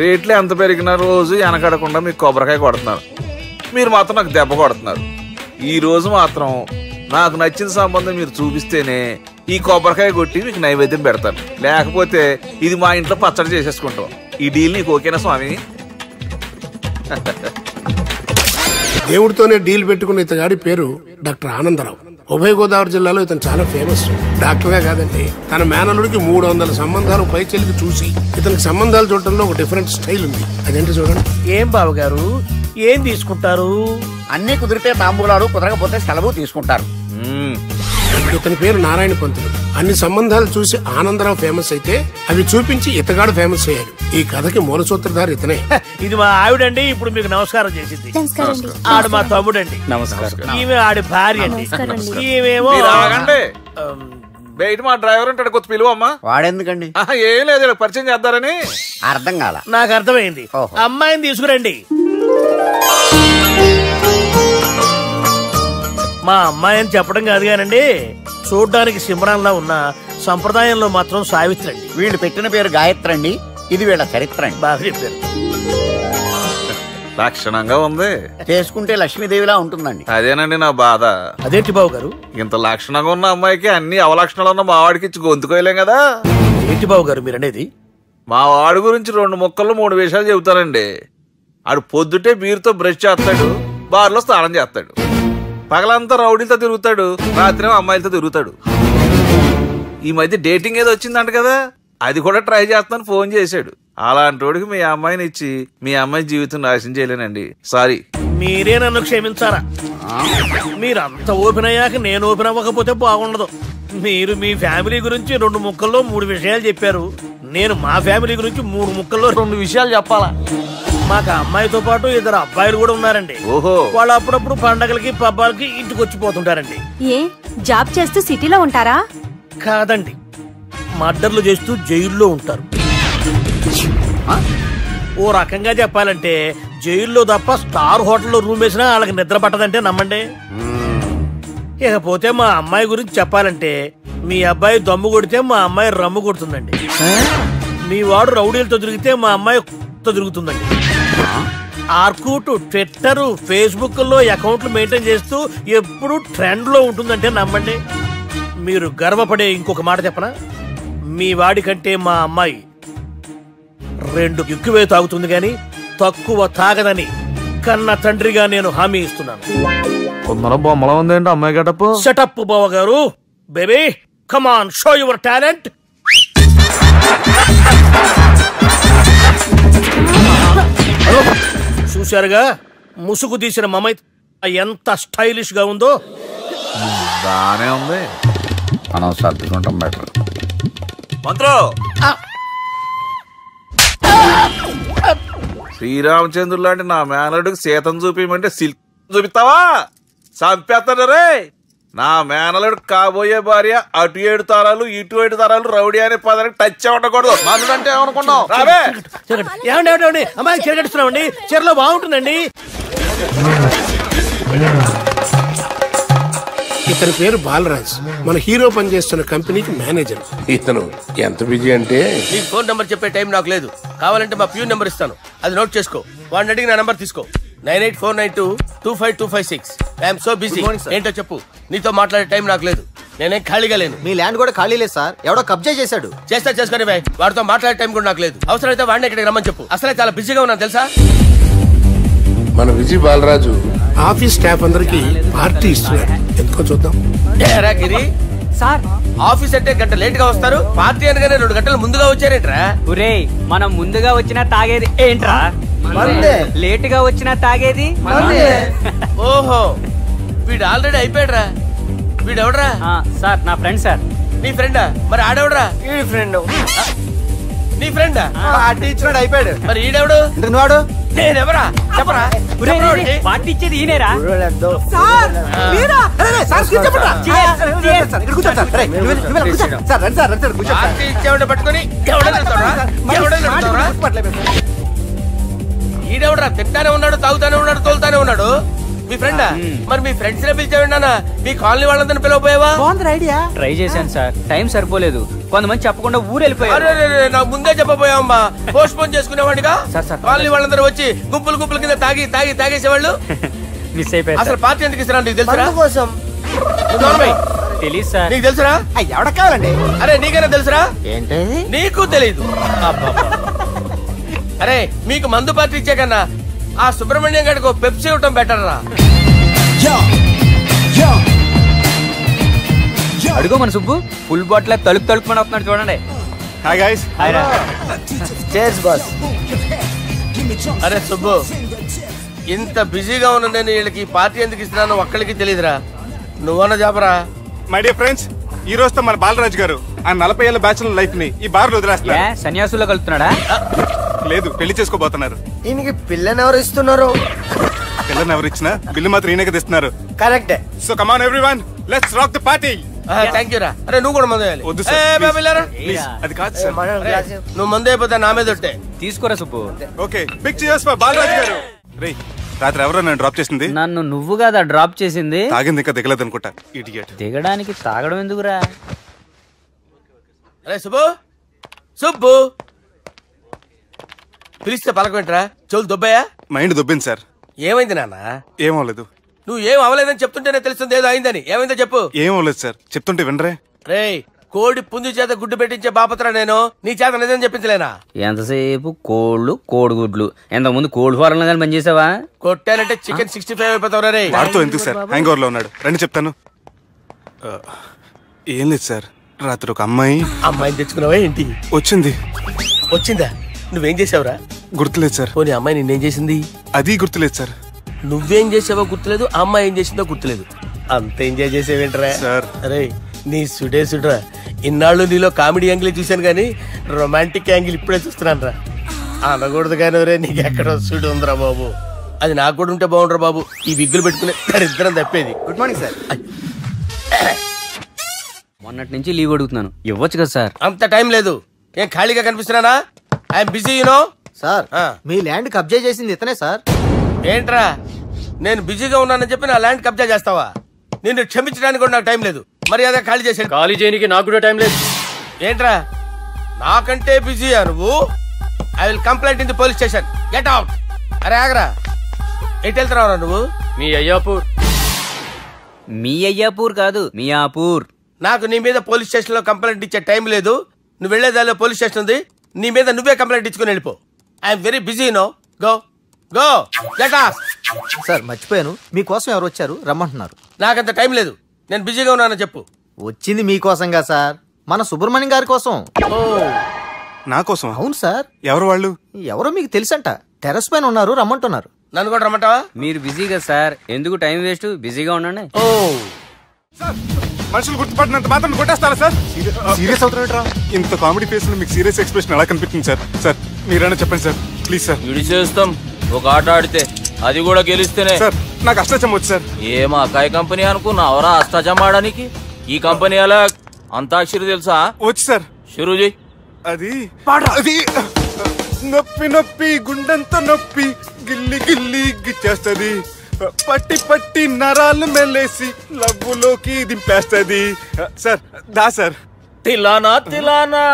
రేట్లు ఎంత పెరిగినా రోజు వెనకడకుండా మీకు కొబ్బరికాయ కొడుతున్నారు, మీరు మాత్రం నాకు దెబ్బ కొడుతున్నారు. ఈ రోజు మాత్రం నాకు నచ్చిన సంబంధం మీరు చూపిస్తేనే ఈ కొబ్బరికాయ కొట్టి మీకు నైవేద్యం పెడతాను, లేకపోతే ఇది మా ఇంట్లో పచ్చడి చేసేసుకుంటాం. ఈ డీల్ నీకు ఓకేనా స్వామి? దేవుడితోనే డీల్ పెట్టుకున్న ఇతగాడి పేరు డాక్టర్ ఆనందరావు. ఉభయ గోదావరి జిల్లాలో ఇతను చాలా ఫేమస్. డాక్టర్గా కాదండి, తన మేనలుడికి 300 సంబంధాలు పైచెలికి చూసి ఇతనికి సంబంధాలు చూడటంలో ఒక డిఫరెంట్ స్టైల్ ఉంది. అదేంటి చూడండి. ఏం బాబు గారు, ఏం తీసుకుంటారు? అన్ని కుదిరితే తాంబూలాలు, కుదరకపోతే సెలవు తీసుకుంటారు. ఇతని పేరు నారాయణ పంతులు. అన్ని సంబంధాలు చూసి ఆనందరావు ఫేమస్ అయితే అవి చూపించి ఇతగాడు ఫేమస్ అయ్యాడు. ఈ కథకి మూల సూత్రధారి ఇతనే. ఇది మా ఆవిడండి, ఇప్పుడు మీకు నమస్కారం చేసింది. ఆడు మా తమ్ముడండి. నమస్కారం. ఈమె ఆడి భార్య అండి. ఈమెమో బయట మా డ్రైవర్ ఉంటాడు, కొత్త పిలువ అమ్మా. వాడెందుకండి? ఏం లేదు, పరిచయం చేద్దారని. అర్థం కాల. నాకు అర్థమైంది. అమ్మాయిని తీసుకురండి. మా అమ్మాయి అని చెప్పడం కాదు కానండి, చూడ్డానికి సింహరాన్లా ఉన్న సంప్రదాయంలో మాత్రం సావిత్రి అండి. వీళ్ళు పెట్టిన పేరు గాయత్రి అండి. ఇది వీళ్ళ చరిత్ర అండి. బాగా చెప్పారు. లక్షణంగా ఉంది. చేసుకుంటే లక్ష్మీదేవిలా ఉంటుందండి. అదేనండి నా బాధ. అదేంటి బాబు గారు? ఇంత లక్షణంగా ఉన్న అమ్మాయికి అన్ని అవలక్షణాలు ఉన్న మా వాడికి ఇచ్చి గొంతుకోయలేం కదా. ఏంటి బాబు గారు మీరు అనేది? మా వాడి గురించి 2 ముక్కల్లో 3 విషయాలు చెబుతానండి. ఆడు పొద్దుటే బీరుతో బ్రష్ చేస్తాడు, బార్లో స్నానం చేస్తాడు, పగలంతా రౌడీలతో తిరుగుతాడు, రాత్రేమో అమ్మాయిలతో తిరుగుతాడు. ఈ మధ్య డేటింగ్ ఏదో వచ్చిందంట కదా, అది కూడా ట్రై చేస్తాను ఫోన్ చేశాడు. అలాంటి వాడికి మీ అమ్మాయిని ఇచ్చి మీ అమ్మాయి జీవితం నాశనం చేయలేనండి. సారీ. మీరే నన్ను క్షమించారా? మీరంత ఓపెన్ అయ్యాక నేను ఓపెన్ అవ్వకపోతే బాగుండదు. మీరు మీ ఫ్యామిలీ గురించి 2 ముక్కల్లో 3 విషయాలు చెప్పారు. నేను మా ఫ్యామిలీ గురించి 3 ముక్కల్లో 2 విషయాలు చెప్పాలా? మాకు అమ్మాయితో పాటు 2 అబ్బాయిలు కూడా ఉన్నారండి. ఓహో. వాళ్ళు అప్పుడప్పుడు పండగలకి పబ్బాలకి ఇంటికి వచ్చిపోతుంటారండి. ఏ జాబ్ చేస్తూ సిటీలో ఉంటారా? కాదండి, మర్డర్లు చేస్తూ జైల్లో ఉంటారు. ఓ రకంగా చెప్పాలంటే జైల్లో తప్ప స్టార్ హోటల్లో రూమ్ వేసినా వాళ్ళకి నిద్ర పట్టదంటే నమ్మండి. ఇకపోతే మా అమ్మాయి గురించి చెప్పాలంటే మీ అబ్బాయి దమ్ము కొడితే మా అమ్మాయి రమ్ము కొడుతుందండి. మీ వాడు రౌడీలతో తిరిగితే మా అమ్మాయి తిరుగుతుందండి. ఆర్కుట్, ట్విట్టర్, ఫేస్బుక్ లో అకౌంట్లు మెయింటైన్ చేస్తూ ఎప్పుడు ట్రెండ్ లో ఉంటుందంటే నమ్మండి. మీరు గర్వపడే ఇంకొక మాట చెప్పనా? మీ వాడి కంటే మా అమ్మాయి 2 ఎక్కువే తాగుతుంది గాని తక్కువ తాగదని కన్న తండ్రిగా నేను హామీ ఇస్తున్నాను. కొందరు బొమ్మలా ఉందేంటి అమ్మాయి గడప? సెటప్ బావ గారు. Baby come on, show your talent. చూశారుగా ముసుగు తీసిన మమై ఎంత స్టైలిష్ గా ఉందో. బానే ఉంది. మనం సర్దుకుంటాం బెటర్. మంత్రో, శ్రీరామచంద్రుడు లాంటి నా మేనలుడికి సీతను చూపించమంటే సిల్క్ చూపిస్తావా? చంపేస్తాడు రే. నా మేనలుడు కాబోయే భార్య అటు 7 తరాలు ఇటు 7 తరాలు రౌడీ అనే పదానికి టచ్ ఉండకూడదు. మందుడు అంటే ఏమనుకున్నావు? ఏమండి అమ్మాయి చెరగడుస్తున్నామండి, చీరలో బాగుంటుందండి. ఇతని పేరు బాలరాజ్. మన హీరో పనిచేస్తున్న కంపెనీకి మేనేజర్. ఇతను ఎంత బిజీ అంటే నీకు ఫోన్ నంబర్ చెప్పే టైం నాకు లేదు. కావాలంటే మా ప్యూన్ నెంబర్ ఇస్తాను, అది నోట్ చేసుకో. వాడిని అడిగి నా నంబర్ తీసుకో. 9849225256. I'm so busy. ఏంటో చెప్పు. నీతో మాట్లాడే టైం నాకు లేదు, నేనేం ఖాళీగా లేను. మీ ల్యాండ్ కూడా ఖాళీ లేదు సార్, ఎవడో కబ్జా చేశాడు. చేస్తా చేసుకుని బాయ్, వాడితో మాట్లాడే టైం కూడా నాకు లేదు. అవసరమైతే వాడిని ఇక్కడికి రమ్మని చెప్పు. అసలే చాలా బిజీగా ఉన్నాను తెలుసా. మన విజయ్ బాలరాజు ఆఫీస్ స్టాఫ్ అందరికి పార్టీ ఇస్తున్నాడు. ఎందుకో చూద్దాం. గిరి సార్, ఆఫీస్ అంటే గంట లేట్ గా వస్తారు, పార్టీ అనగానే 2 గంటలు ముందుగా వచ్చారేంట్రా? ఒరే, మనం ముందుగా వచ్చినా తాగేది ఏంట్రా? లేట్ గా వచ్చినా తాగేది. ఓహో, వీడు ఆల్రెడీ అయిపోయాడురా. వీడెవడరా? సార్ నా ఫ్రెండ్ సార్. నీ ఫ్రెండా? మరి ఆడెవడరా? ఈ ఫ్రెండ్. నీ ఫ్రెండా? పార్టీ ఇచ్చినాడు, అయిపోయాడు. మరి ఈడెవడు? వాడు నేనెవరా చెప్పరా? పార్టీ ఇచ్చేది ఈయనేరా? పార్టీ ఇచ్చేవాడు పట్టుకొని ఈడెవడరా? తింటానే ఉన్నాడు, తాగుతానే ఉన్నాడు, తోలుతానే ఉన్నాడు. మీ ఫ్రెండా? మరి మీ ఫ్రెండ్స్ నే పిలిచావండి నాన్న, మీ కాలనీ వాళ్ళందరినీ పిలవపోయావా? ట్రై చేశాను సార్, టైం సరిపోలేదు. కొంతమంది చెప్పకుండా ఊరు వెళ్ళిపోయారు. నాకు ముందే చెప్పపోయావమ్మా, పోస్ట్ పోన్ చేసుకునేవాడిగా. సార్. కాలనీ వాళ్ళందరూ వచ్చి గుంపుల కింద తాగేసేవాళ్ళు. మిస్ అయిపోయారు. అసలు పార్టీ ఎందుకు ఇస్తున్నా నీకు తెలుసురా? కోసం తెలీదు సార్. నీకు తెలుసురా? ఎవడ కావాలండి? అరే నీకైనా తెలుసురా? ఏంటి నీకు తెలీదు? అరే మీకు మందు పార్టీ ఇచ్చే కన్నా ఆ సుబ్రహ్మణ్యం గారికి పెప్సీ ఇవ్వటం బెటర్ రా. అడుగు మన సుబ్బు ఫుల్ బాటిల్ తలుపుమని వస్తున్నాడు చూడండి. Hi guys. హాయ్ రా. Chairs boss. అరే సుబ్బు, ఇంత బిజీగా ఉన్న నేను వీళ్ళకి పార్టీ ఎందుకు ఇస్తున్నాను ఒక్కడికి తెలియదురా. నువ్వన్న చెప్పరా. మై డియర్ ఫ్రెండ్స్, ఈ రోజుతో మన బాలరాజు గారు ఆ 40 ఏళ్ల బ్యాచులర్ లైఫ్ ని ఈ బార్ లో వదిలేస్తున్నారు. సన్యాసుల్లో కలుపుతున్నాడా? లేదు, పెళ్లి చేసుకోబోతున్నారు. ఈయనకి పిల్లని ఎవరు ఇస్తున్నారు? పిల్లని ఎవరు ఇచ్చినా బిల్లు మాత్రం ఈయనకి తెస్తున్నారు. కరెక్టే. So come on everyone, let's rock the party. Thank you రా. అరే నువ్వు కూడా మందు వేయాలి. వద్దు సార్, ప్లీజ్. అది కాదు సార్. నువ్వు మందు అయిపోతే నా మీద ఒట్టే. తీసుకోరా సుబ్బు. Okay, big cheers for Balaraju garu. రేయ్, రాత్రి ఎవరో నన్ను డ్రాప్ చేసింది? నన్ను నువ్వు కదా డ్రాప్ చేసింది. తాగింది ఇంకా దిగలేదు అనుకుంటా. ఇడియట్. దిగడానికి తాగడం ఎందుకురా? అరే సుబ్బు, సుబ్బు పిలిస్తే పలకమేంట్రా? చెవులు దొబ్బాయా? Mind దొబ్బింది sir. ఏమైంది నాన్న? ఏమవలేదు. నువ్వు ఏం అవ్వలేదని చెప్తుంటేనే తెలుస్తుంది ఏదో అయిందని. ఏమైందో చెప్పు. ఏమవలేదు సార్, చెప్తుంటే వినరే. రేయ్, కోడి పుంజు చేత గుడ్డు పెట్టించే బాపత్రా నేను. నీ చేత నిజం చెప్పించలేనా? ఎంతసేపు కోళ్ళు కోడిగుడ్లు. ఎంతకుముందు కోడి ఫారంలో కానీ పనిచేసావా? కొట్టానంటే చికెన్ 65 అయిపోతావు రే. వాడుతూ ఎందుకు సార్, హ్యాంగ్ ఓవర్ లో ఉన్నాడు. రండి చెప్తాను. ఏం లేదు సార్, రాత్రి ఒక అమ్మాయిని తెచ్చుకున్నావా ఏంటి? వచ్చిందా? నువ్వేం చేసావురా? గుర్తులేదు సార్. పోనీ అమ్మాయి నిన్నేం చేసింది? అది గుర్తులేదు సార్. నువ్వేం చేసావో గుర్తులేదు, ఆ అమ్మాయి ఏం చేసిందో గుర్తులేదు. అంత ఎంజాయ్ చేసేవేంట్రా సార్? అరే నీ సుడరా. ఇన్నాళ్ళు నీలో కామెడీ యాంగిల్ చూశాను కానీ రొమాంటిక్ యాంగిల్ ఇప్పుడే చూస్తున్నాను రా. అనకూడదు కానీ రే, నీకు ఎక్కడో సుడు ఉందిరా బాబు. అది నాకు కూడా ఉంటే బాగుండ్రా బాబు. ఈ విగ్గులు పెట్టుకునే ఇద్దరం తప్పేది. Good morning sir. మొన్నటి నుంచి లీవ్ అడుగుతున్నాను, ఇవ్వచ్చు కదా సార్? అంత టైం లేదు. ఏం ఖాళీగా కనిపిస్తున్నానా? I'm busy you know. సార్, మీ ల్యాండ్ కబ్జా చేసింది ఇతనే సార్. ఏంట్రా, నేను బిజీగా ఉన్నానని చెప్పి నా ల్యాండ్ కబ్జా చేస్తావా? నిన్ను క్షమించడానికి కూడా నాకు టైం లేదు. మరి అదే ఖాళీ చేసాడు. ఖాళీ చేయడానికి నాకు కూడా టైం లేదు. ఏంట్రా, నాకంటే బిజీయా నువ్వు? I will complaint in the police station. Get out. అరే ఆగరా, ఎటు వెళ్తున్నావురా నువ్వు? మీ అయ్యాపూర్. మీ అయ్యాపూర్ కాదు, మియాపూర్. నాకు నీ మీద పోలీస్ స్టేషన్ లో కంప్లైంట్ ఇచ్చే టైం లేదు. నువ్వు వెళ్లేదాలో పోలీస్ స్టేషన్ ఉంది. నీ మీద నువ్వే కంప్లైంట్ ఇచ్చుకుని వెళ్ళిపో. I'm very busy no. Go go get out. Sir మర్చిపోయాను, మీకోసం ఎవరు వచ్చారు రమ్మంటున్నారు. నాకంత టైం లేదు, నేను బిజీగా ఉన్నానని చెప్పు. వచ్చింది మీకోసంగా సార్, మన సుబ్రహ్మణ్యం గారి కోసం. నా కోసం? అవును సార్. ఎవరు వాళ్ళు? ఎవరో మీకు తెలుసంట. టెర్రస్ పైన ఉన్నారు, రమ్మంటున్నారు. నన్ను కూడా రమ్మంటావా? మీరు బిజీ కదా సార్, ఎందుకు టైం వేస్ట్, బిజీగా ఉండండి. మనుషులు గుర్తుపడినంత మాత్రం కొట్టేస్తారా సార్? సీరియస్ అవుతారా? ఇంత కామెడీ ఫేస్ లో మీకు సీరియస్ ఎక్స్ప్రెషన్ ఎలా కనిపిస్తుంది సార్? సార్ మీరైనా చెప్పండి సార్, ప్లీజ్ సార్. చేస్తాం ఒక ఆట ఆడితే, అది కూడా గెలిస్తేనే. సార్ నాకు అష్టాచం వచ్చు సార్. ఏం అకాయ కంపెనీ అనుకున్నావరా అష్టాచం ఆడడానికి? ఈ కంపెనీ అలా అంతాక్షరి తెలుసా? వచ్చు సార్. షురూ చేయి. అది నొప్పి నొప్పి గుండెంత నొప్పి గిల్లి గిల్లి గిచ్చేస్తది, పట్టి పట్టి నరాలు మెల్లేసి లవ్వులోకి దింపేస్తది. సార్ దా సార్. తిలానా తిలానా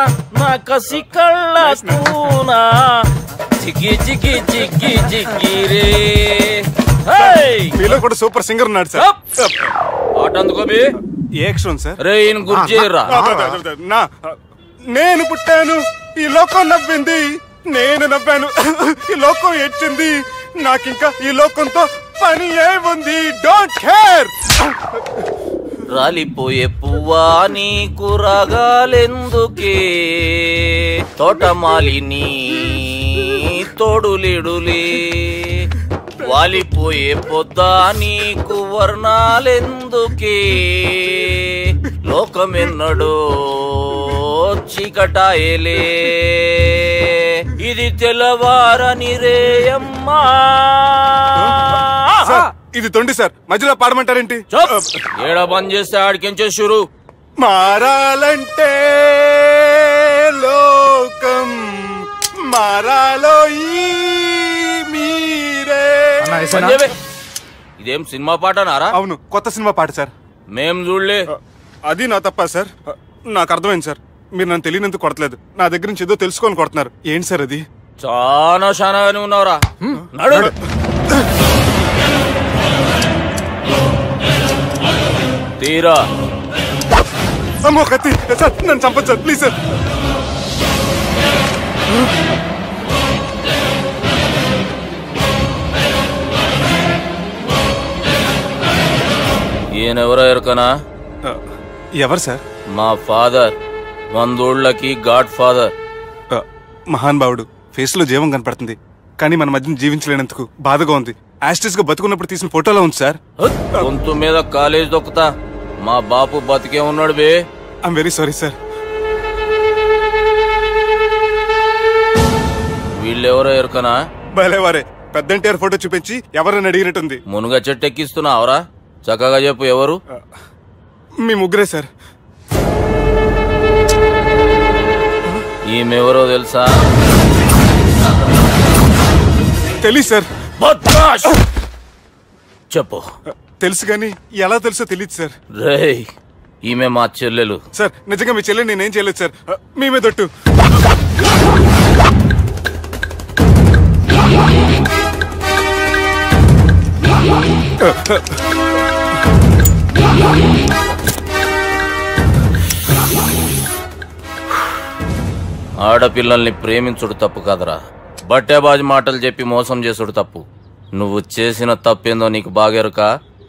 నా కసి కళ్ళ కూనా జిగి జిగి జిగి జిగి రే. మీలో కూడా సూపర్ సింగర్ ఉన్నాడు సార్. ఆట అందుకోబి. ఏ యాక్షన్ సార్? రే ఈయన గుర్తు చేయరా. నేను పుట్టాను, ఈ లోకం నవ్వింది, నేను నవ్వాను, ఈ లోకం ఏడ్చింది, నాకింకా ఈ లోకంతో పని ఏముంది? Don't care. రాలిపోయే పువ్వా నీకు రాగాలెందుకే, తోటమాలిని తోడులిడులే, వాలిపోయే పొద్దా నీకు వర్ణాలెందుకే, లోకమెన్నడో చీకటాయలే, ఇది తెల్లవారని రేయమ్మా. ఇది తొండి సార్, మధ్యలో పాడమంటారేంటి? ఏడా బంద్ చేస్తే ఆడికించే షురు. మారాలంటే లోకం మారాలో ఈ మీరే. ఇదేం సినిమా పాటనారా? అవును, కొత్త సినిమా పాట సార్. మేం చూడలే. అది నా తప్ప సార్. నాకు అర్థమైంది సార్. మీరు నన్ను తెలియనందుకు కొడతలేదు, నా దగ్గర నుంచి ఏదో తెలుసుకొని కొడుతున్నారు. ఏంటి సార్ అది? చాలా శానాగానే ఉన్నావురా. నడు. తీరా. అమ్మో కత్తి సార్, నన్ను చంపదు సార్, ప్లీజ్ సార్. ఈయనెవరో ఎరకనా? ఎవరు సార్? మా ఫాదర్, 100 గాడ్ ఫాదర్. మహాన్ భావుడు. ఫేస్ లో జీవం కనపడుతుంది, కానీ మన మధ్యన జీవించలేనందుకు బాధగా ఉంది. యాస్టిస్ గా బతుకున్నప్పుడు తీసిన ఫోటోలో ఉంది సార్. గొంతు మీద కాలేజ్ దొక్కుతా. మా బాపు బతికే ఉన్నాడు బే. I'm very sorry sir. వీళ్ళెవరో ఎరకనా? భలేవారే, పెద్ద ఎన్టీఆర్ ఫోటో చూపించి ఎవరని అడిగినట్టుంది. మునుగ చెట్టు ఎక్కిస్తున్నావురా? చక్కగా చెప్పు, ఎవరు? మీ ముగ్గురే సార్. ఈమెవరో తెలుసా? తెలీదు సార్. చెప్పు. తెలుసు కానీ ఎలా తెలుసో తెలియదు సార్. రేయ్, ఈమె మా చెల్లెలు. సార్ నిజంగా మీ చెల్లెలు నేనేం చేయలేదు సార్. మీ మీద ఒట్టు. ఆడపిల్లల్ని ప్రేమించుడు తప్పు కాదరా, బట్టేబాజు మాటలు చెప్పి మోసం చేసుడు తప్పు. నువ్వు చేసిన తప్పేందో నీకు బాగెరుక.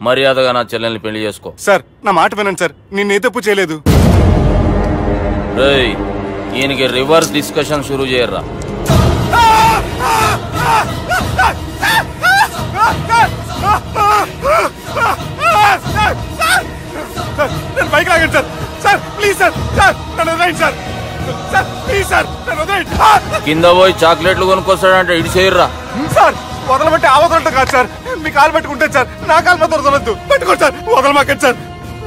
మర్యాదగా నా చెల్లెల్ని పెళ్లి చేసుకో. సార్ నా మాట వినండి సార్, నేనే తప్పు చేయలేదు. రేయ్, ఈయనకి రివర్స్ డిస్కషన్ షురూ చేయర్రా. నేను బైక్ లాగండి sir. Sir please sir, sir నన్ను వదిలేయండి సార్. సార్ ప్లీజ్ సార్, నన్ను వదిలేయండి. కింద పోయి చాక్లెట్లు కొనుక్కొస్తాడంటే ఇడి చేయర్రా. సార్ వదలబట్టి ఆ వదలటం కాదు సార్, మీ కాలు పట్టుకుంటాను సార్. నా కాలు మాత్రం వదలొద్దు. పట్టుకోండి సార్, వదలమాకండి సార్.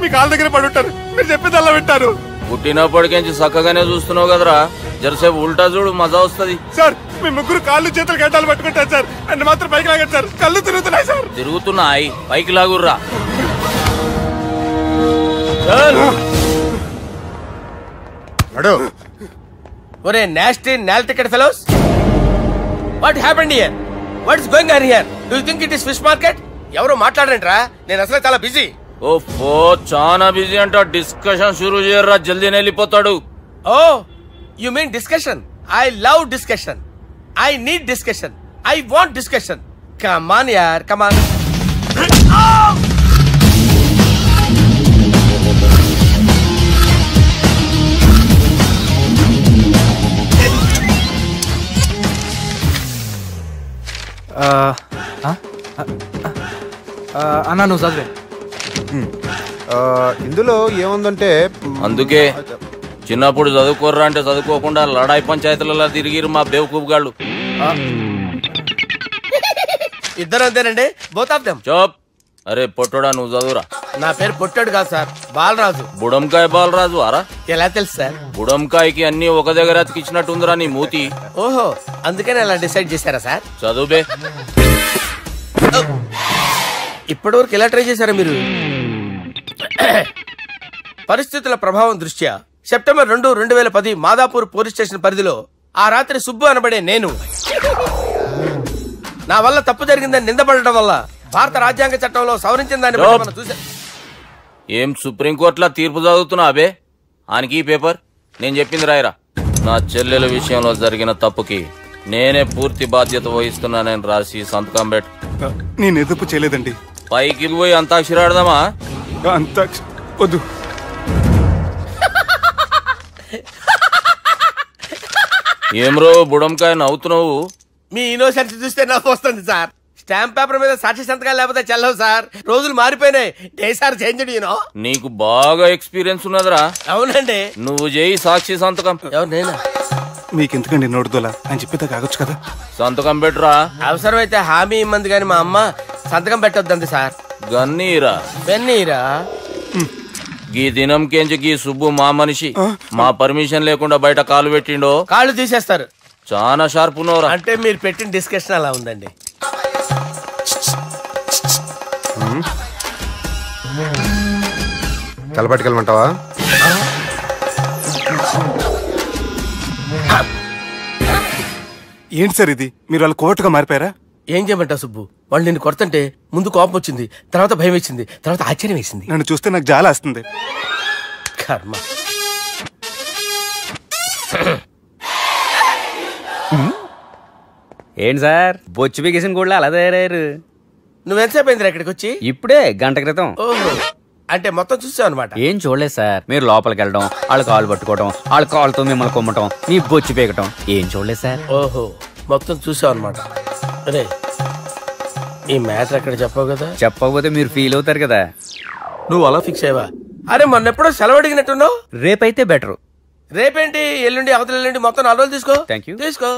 మీ కాలు దగ్గర పడి ఉంటారు, మీరు చెప్పేది అలా వింటారు. పుట్టినప్పటికేంచి చక్కగానే చూస్తున్నావు కదరా, జరసేపు ఉల్టా చూడు, మజా వస్తుంది. సార్ మీ ముగ్గురు కాళ్ళు చేతులు గడ్డాలు పట్టుకుంటారు సార్, నన్ను మాత్రం పైకి లాగండి సార్. కళ్ళు తిరుగుతున్నాయి సార్. తిరుగుతున్నాయి, పైకి లాగుర్రా. ఒరే నాస్టీ నాల్ ticket fellows, what happened here? What is going on here? Do you think it is fish market? ఎవరు మాట్లాడండిరా, నేను అసలే చాలా బిజీ. ఓఫో, చాలా బిజీ అంట. డిస్కషన్ షురూ చేయర్రా, జల్దీ వెళ్ళిపోతాడు. Oh you mean discussion? I love discussion. I need discussion. I want discussion. Come on యార్, కమ్ ఆన్. అన్నా నువ్వు చదివే. ఇందులో ఏముందంటే, అందుకే చిన్నప్పుడు చదువుకోర్రా అంటే చదువుకోకుండా లడాయి పంచాయతీలలో తిరిగిరు మా బేవకూపు గాళ్ళు. ఇద్దరు అంతేనండి, బోత్ ఆఫ్ దెమ్. చోప్. అరే పొట్టోడా, నువ్వు చదువురా. నా పేరు పొట్టాడు కాదు సార్, బాలరాజు. బుడంకాయ బాలరాజు అరా? ఎలా తెలుసు సార్? బుడంకాయకి అన్ని ఒక దగ్గర అతికిచ్చినట్టుందిరా నీ మూతి. ఓహో, అందుకని అలా డిసైడ్ చేశారా సార్? చదువుబే. ఇప్పటి వరకు ఎలా ట్రై చేశారా మీరు? పరిస్థితుల ప్రభావం దృష్ట్యా సెప్టెంబర్ 2, 2010 మాదాపూర్ పోలీస్ స్టేషన్ పరిధిలో ఆ రాత్రి సుబ్బు అనబడే నేను నా వల్ల తప్పు జరిగిందని నిందపడటం వల్ల భారత రాజ్యాంగ చట్టంలో సవరించిన దాన్ని మనం చూసా. ఏం సుప్రీంకోర్టులో తీర్పు చదువుతున్నా అబే? ఆనికి ఈ పేపర్ నేను చెప్పింది రాయరా. నా చెల్లెల విషయంలో జరిగిన తప్పుకి నేనే పూర్తి బాధ్యత వహిస్తున్నానని రాసి సంతకం పెట్టు. నేను ఎదుపు చేయలేదండి. పైకి పోయి అంతాక్షరి ఆడదామా? వద్దు. ఏమ్రో బుడంకాయ నవ్వుతున్నావు? మీ ఇన్నోసెన్స్ చూస్తే నవ్వు వస్తుంది సార్. స్టాంప్ పేపర్ మీద సాక్షి సంతకాలు లేకపోతే చెల్లవు సార్. రోజులు మారిపోయినాయి. Day sir change. నీకు బాగా ఎక్స్పీరియన్స్ ఉన్నదిరా. అవునండి. నువ్వు చేయి సాక్షి సంతకం. ఎవరు? నేనా? మీకెందుకండి నోడుదోలా అని చెప్పేదా కాగొచ్చు కదా. సంతకం పెట్టురా. అవసరమైతే హామీ ఇమ్మంది కానీ మా అమ్మ సంతకం పెట్టొద్దండి సార్. గన్నీరా వెన్నీరా. గీ దినంకేంచి గీ సుబ్బు మా మనిషి. మా పర్మిషన్ లేకుండా బయట కాలు పెట్టిండో కాళ్ళు తీసేస్తారు. చాలా షార్ప్ ఉన్నవరా. అంటే మీరు పెట్టిన డిస్కషన్ అలా ఉందండి. కలపట్టుకెళ్ళమంటావా? ఏంటి సార్ ఇది? మీరు వాళ్ళు కోర్టుగా మారిపోయారా? ఏం చేయమంటావు సుబ్బు? వాళ్ళు నిన్ను కొడుతుంటే ముందు కోపం వచ్చింది, తర్వాత భయం వేసింది, తర్వాత ఆశ్చర్యం వేసింది. నన్ను చూస్తే నాకు జాల వస్తుంది. కర్మ. ఏంటి సార్ బొచ్చు బిగేసిన కూడా అలా తయారయ్యారు? నువ్వెంతసేపు అయిందిరా ఇక్కడికి వచ్చి? ఇప్పుడే గంట క్రితం. ఓహో, అంటే మొత్తం చూసావు అనమాట. ఏం చూడలేదు సార్. మీరు లోపలికి వెళ్ళడం, వాళ్ళ కాళ్ళు పట్టుకోవడం, వాళ్ళ కాళ్ళతో మిమ్మల్ని కొమ్మటం, మీ బొచ్చు పీకటం ఏం చూడలేదు సార్. ఓహో, మొత్తం చూసావు అనమాట. అరే, ఈ మ్యాటర్ అక్కడ చెప్పావు కదా? చెప్పకపోతే మీరు ఫీల్ అవుతారు కదా. నువ్వు అలా ఫిక్స్ అయ్యవా? అరే, మొన్నెప్పుడో సెలవు అడిగినట్టున్నావు. రేపైతే బెటర్. రేపేంటి, ఎల్లుండి, అవతల ఎల్లుండి, మొత్తం 4 రోజులు తీసుకో. Thank you. తీసుకో.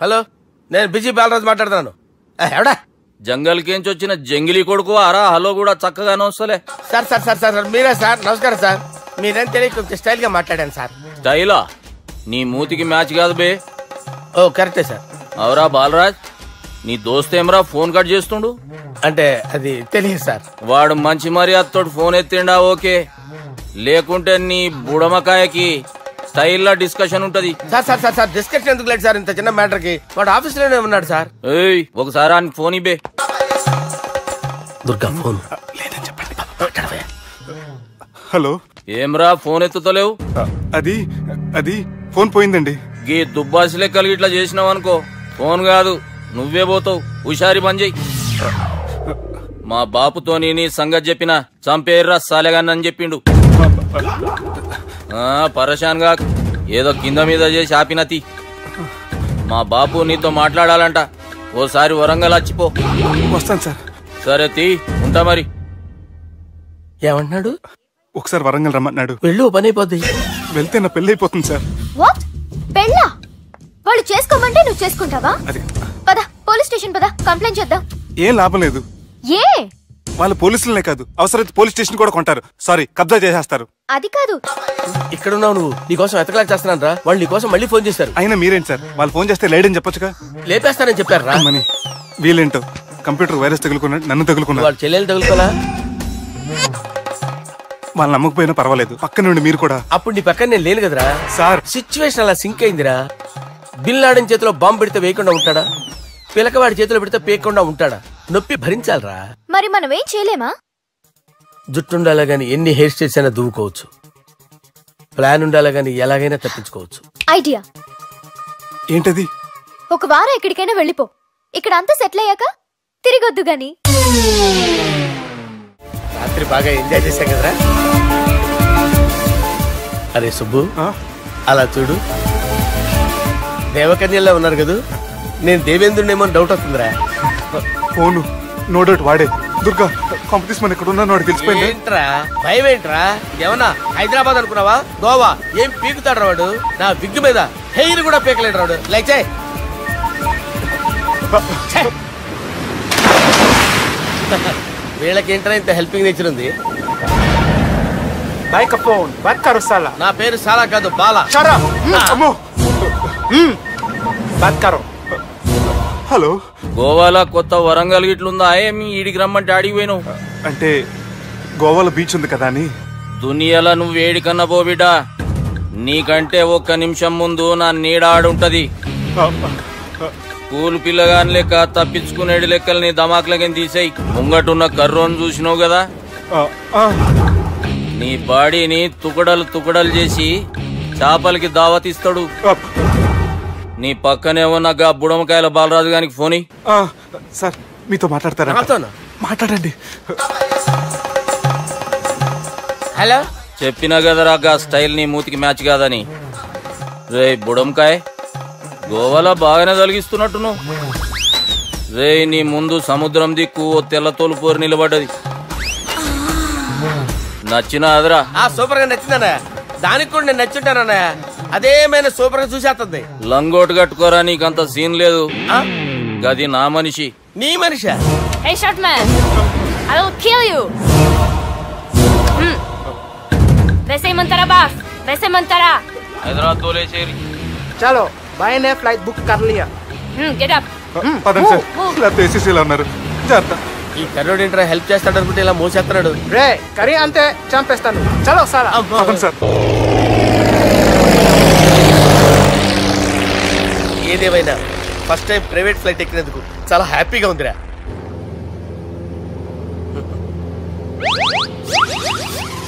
హలో, నేను బిజీ బాలరాజు మాట్లాడుతున్నాను. ఎవడా? జంగల్ కేంచి వచ్చిన జంగిలీ కొడుకు అరా. హలో కూడా చక్కగానే వస్తలే. సార్ సార్ సార్ సార్ మీరే సార్? నమస్కారం సార్. మీరేం తెలియక కొంచెం స్టైల్ గా మాట్లాడాను సార్. స్టైలా? నీ మూతికి మ్యాచ్ కాదు బే. ఓ కరెక్టే సార్. అవరా బాలరాజ్, నీ దోస్త్ ఏమరా ఫోన్ కట్ చేస్తుండు? అంటే అది తెలియదు సార్. వాడు మంచి మర్యాదతో ఫోన్ ఎత్తిండా ఓకే, లేకుంటే నీ బుడమకాయకి స్టైల్లో డిస్కషన్ ఉంటది. Sir sir sir sir discussion ఎందుకు లేదు సార్? ఇంత చిన్న మ్యాటర్ కి వాడు ఆఫీస్ లోనే ఉన్నాడు సార్. ఏయ్, ఒకసారి ఆయనకి ఫోన్ ఇబ్బే. దుర్గా ఫోన్ లేదని చెప్పండి. హలో. ఏమ్రా ఫోన్ ఎత్తుతలేవు? అది అది ఫోన్ పోయిందండి. గీ దుబ్బాసి లెక్కలు ఇట్లా చేసినావు అనుకో, ఫోన్ కాదు నువ్వే పోతావు. హుషారి పని చెయ్యి. మా బాపుతో నీ సంగతి చెప్పిన చంపేర్రా సాలెగాన్ని చెప్పిండు. పరేషాన్ గా ఏదో కింద మీద చేసి ఆపినతి. మా బాపు నీతో మాట్లాడాలంట. ఓసారి వరంగల్ వచ్చిపో. వస్తాను సార్. సరే తీ, ఉంటా మరి. ఏమంటున్నాడు? ఒకసారి వరంగల్ రమ్మన్నాడు. వెళ్ళు, పని అయిపోద్ది. వెళ్తే నా పెళ్లి అయిపోతుంది సార్. వాట్? పెళ్ళా? వాళ్ళు చేసుకోమంటే నువ్వు చేసుకుంటావా? పద పోలీస్ స్టేషన్ పద, కంప్లైంట్ చేద్దాం. ఏం లాభం లేదు. ఏ? వాళ్ళు పోలీసులనే కాదు, అవసరమైతే పోలీస్ స్టేషన్ కూడా కొంటారు. సారీ, కబ్జా చేసేస్తారు. అది కాదు. ఇక్కడ ఉన్నావు నువ్వు, నీకోసం ఎతకలేక చేస్తున్నాను రా. వాళ్ళు నీకోసం మళ్ళీ ఫోన్ చేశారు. అయినా మీరేంటి సార్, వాళ్ళు ఫోన్ చేస్తే లేడని చెప్పొచ్చుగా. లేపేస్తానని చెప్పారు రా. మని వీళ్ళేంటో కంప్యూటర్ వైరస్ తగులుకున్నాడు, నన్ను తగులుకున్నాడు. వాళ్ళ చెల్లెలు తగులుకోలా? వాళ్ళు నమ్మకపోయినా పర్వాలేదు, పక్క నుండి మీరు కూడా. అప్పుడు నీ పక్కన నేను లేను కదరా సార్. సిచ్యువేషన్ అలా సింక్ అయిందిరా. బిల్ లాడన్ చేతిలో బాంబు పెడితే వేయకుండా ఉంటాడా? పిలకవాడి చేతిలో పెడితే పేయకుండా ఉంటాడా? నొప్పి భరించాలరా. మరి మనం ఏం చేయలేమా? జుట్టుండాలా గాని ఎన్ని హెయిర్ స్టైల్స్ అయినా దువ్వుకోవచ్చు. ప్లాన్ ఉండాలా గాని ఎలాగైనా తప్పించుకోవచ్చు. ఐడియా ఏంటది? ఒక వారం ఎక్కడికైనా వెళ్ళిపో. ఇక్కడ అంతా సెటిల్ అయ్యాక తిరిగొద్దు గాని. రాత్రి బాగా ఎంజాయ్ చేశా కదరా. అరే సుబ్బు, అలా చూడు, దేవకన్యలా ఉన్నారు కదా. నేను దేవేంద్రునేమో డౌట్ వస్తుందిరా. ఫోను నో డౌట్ వాడే. దుర్గా కాంపిటీషన్ మన ఇక్కడ ఉన్నాను, వాడు తెలిసిపోయింది. ఏంట్రా భయం ఏంట్రా? ఏమన్నా హైదరాబాద్ అనుకున్నావా? గోవా? ఏం పీకుతాడు వాడు? నా విగ్గు మీద హెయిర్ కూడా పీకలేడు రాడు. లైక్ వీళ్ళకేంట్రా ఇంత హెల్పింగ్ నేచర్ ఉంది? నా పేరు సాలా కాదు, బాలా. హలో. గోవాలో కొత్త వరంగల్ గిట్లుందా? ఏమి ఈడికి రమ్మంటే ఆడికి పోయినావు? అంటే గోవాలో బీచ్ ఉంది కదా అని. దునియాలో నువ్వు వేడికన్నా పో బిడ్డా. నీకంటే ఒక్క నిమిషం ముందు నా నీడ ఆడుంటది. స్కూల్ పిల్లగాని లెక్క తప్పించుకునేడు లెక్కలు నీ దమాకులకి తీసేయి. ముంగటున్న కర్రోని చూసినావు కదా, నీ బాడీని తుకడలు తుకడలు చేసి చేపలకి దావతిస్తాడు. నీ పక్కనే ఉన్న గా బుడమకాయల బాలరాజు గారికి ఫోని. సార్ మీతో మాట్లాడతారా? మాట్లాడండి. హలో. చెప్పినా కదరా గా స్టైల్ నీ మూతికి మ్యాచ్ కాదని. రే బుడంకాయ్, గోవాలో బాగానే తొలగిస్తున్నట్టును. రే నీ ముందు సముద్రం దిక్కు ఓ తెల్ల తోలుపోరు నిలబడ్డది. నచ్చినా అదరా? సూపర్ గా నచ్చిందన్నా. దానికి కూడా నేను నచ్చుంటానన్నా. అదేమైనా సూపర్ గా చూసేస్తుంది. లంగోటు కట్టుకోరా, నీకంత సీన్ లేదు. గది నా మనిషి. నీ మనిషా? Hey short man, I will kill you. వేసేయమంటారా బాస్? వేసేయమంటారా? హైదరాబాద్ తోలే చేరి. చలో भाई ने फ्लाइट बुक कर लिया. Get up. పదండి సార్, లేకపోతే ఏసీసీలో ఉన్నారు. జాగ్రత్త. ఈ కర్రోడు ఏంట్రా హెల్ప్ చేస్తాడు అనుకుంటే ఇలా మోసేస్తున్నాడు. రే కరీ అంతే చంపేస్తాను. చలో సారా. పదండి సార్. ఏదేమైనా ఫస్ట్ టైం ప్రైవేట్ ఫ్లైట్ ఎక్కినందుకు చాలా హ్యాపీగా ఉందిరా.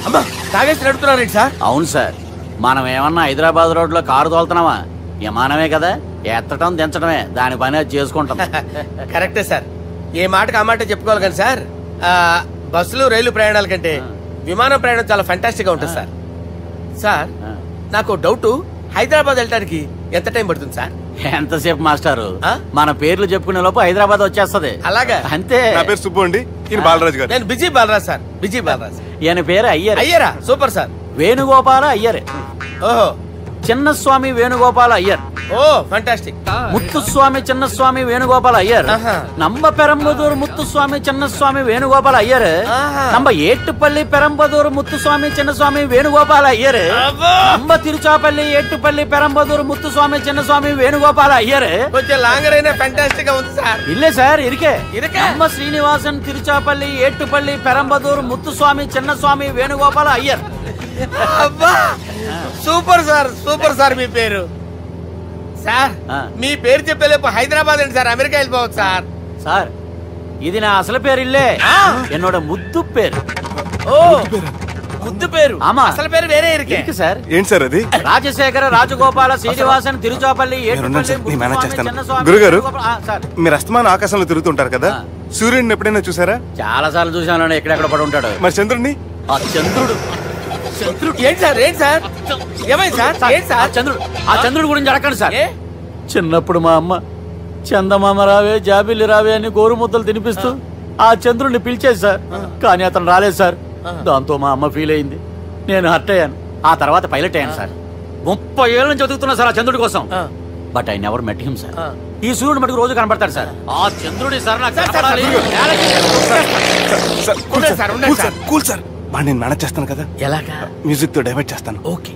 అమ్మా తాగేసి నడుపుతున్నారండి సార్? అవును సార్, మనం ఏమన్నా హైదరాబాద్ రోడ్ లో కారు తోలుతున్నావా? విమానమే కదా, ఎత్తటం దించడమే దాని పని అది చేసుకుంటాం. కరెక్టే సార్, ఏ మాటకు ఆ మాట చెప్పుకోవాలి కానీ సార్, బస్సులు రైలు ప్రయాణాల కంటే విమానం ప్రయాణం చాలా ఫ్యాంటాస్టిక్ గా ఉంటుంది సార్. సార్ నాకు డౌట్, హైదరాబాద్ వెళ్ళడానికి ఎంత టైం పడుతుంది సార్? ఎంతసేపు మాస్టారు, మన పేర్లు చెప్పుకునే లోపు హైదరాబాద్ వచ్చేస్తది. అలాగా? అంతే. నా పేరు సుబ్బు అండి, ఈయన బాలరాజు గారు. నేను busy Balaraj sir. Busy Balaraj. ఈయన పేరు అయ్యర్. అయ్యరా? Super sir. వేణుగోపాల అయ్యర్. ఓహో. చిన్నస్వామి వేణుగోపాల అయ్యర్. Oh fantastic. ముత్తుస్వామి చిన్నస్వామి వేణుగోపాల అయ్యర్. நம்ம பெரம்பதூர் முத்துசுவாமி சின்னசுவாமி வேணுகோபால ஐயர். நம்ம ஏட்டுப்பள்ளி பெரம்பதூர் முத்துசுவாமி சின்னசுவாமி வேணுகோபால ஐயர். நம்ம తిరుచాపల్లి ఏట్టుపల్లి பெரம்பதூர் முத்துசுவாமி சின்னசுவாமி வேணுகோபால ஐயர். కొంచెం లాంగర్ అయినా ఫ్యాంటాస్టిక్ గా ఉంది సార్. இல்ல சார் இருக்கே. நம்ம శ్రీనివాసన్ తిరుచాపల్లి ఏట్టుపల్లి பெரம்பதூர் ముత్తుస్వామి చిన్నస్వామి వేణుగోపాల అయ్యర్. అబ్బా సూపర్ సార్, సూపర్ సార్. మీ పేరు సార్, మీ పేరు చెప్పేలేపు హైదరాబాద్ అండి సార్, అమెరికా వెళ్ళిపోవచ్చు సార్. సార్ ఇది నా అసలు పేరు ఇల్లే, என்னோட ముద్దు పేరు. ఓ ముద్దు పేరు. ఆమా, అసలు పేరు వేరే ఇరికే సార్. ఏంటి సార్ అది? రాజశేఖర రాజగోపాల శ్రీనివాసన్ తిరుచాపల్లి గురుగారు, మీరు అస్తమానం ఆకాశంలో తిరుగుతుంటారు కదా, సూర్యుడిని ఎప్పుడైనా చూసారా? చాలా సార్లు చూసాను, ఎక్కడెక్కడ పడి ఉంటాడు. మరి చంద్రుడిని? ఆ చంద్రుడు. ఏంటి సార్? ఏంటి సార్? ఏమైంది సార్? ఏంటి సార్? చంద్రుడు. ఆ చంద్రుడు గురించి అడగండి సార్. చిన్నప్పుడు మా అమ్మ చందమామ రావే జాబిల్లి రావే అని గోరు ముద్దలు తినిపిస్తూ ఆ చంద్రుడిని పిలిచేది సార్, కానీ అతను రాలేదు సార్. దాంతో మా అమ్మ ఫీల్ అయింది, నేను హర్ట్ అయ్యాను. ఆ తర్వాత పైలట్ అయ్యాను సార్. 30 ఏళ్ళ నుంచి చదువుతున్నా సార్ ఆ చంద్రుడి కోసం. But I never met him sir. ఈ సూర్యుడు మటుకు రోజు కనపడతాడు సార్. ఆ చంద్రుడి సార్ నాకు కూల్ సార్, నేను మేనేజ్ చేస్తాను కదా. ఎలాగా? మ్యూజిక్ తో డైవర్ట్ చేస్తాను. ఓకే.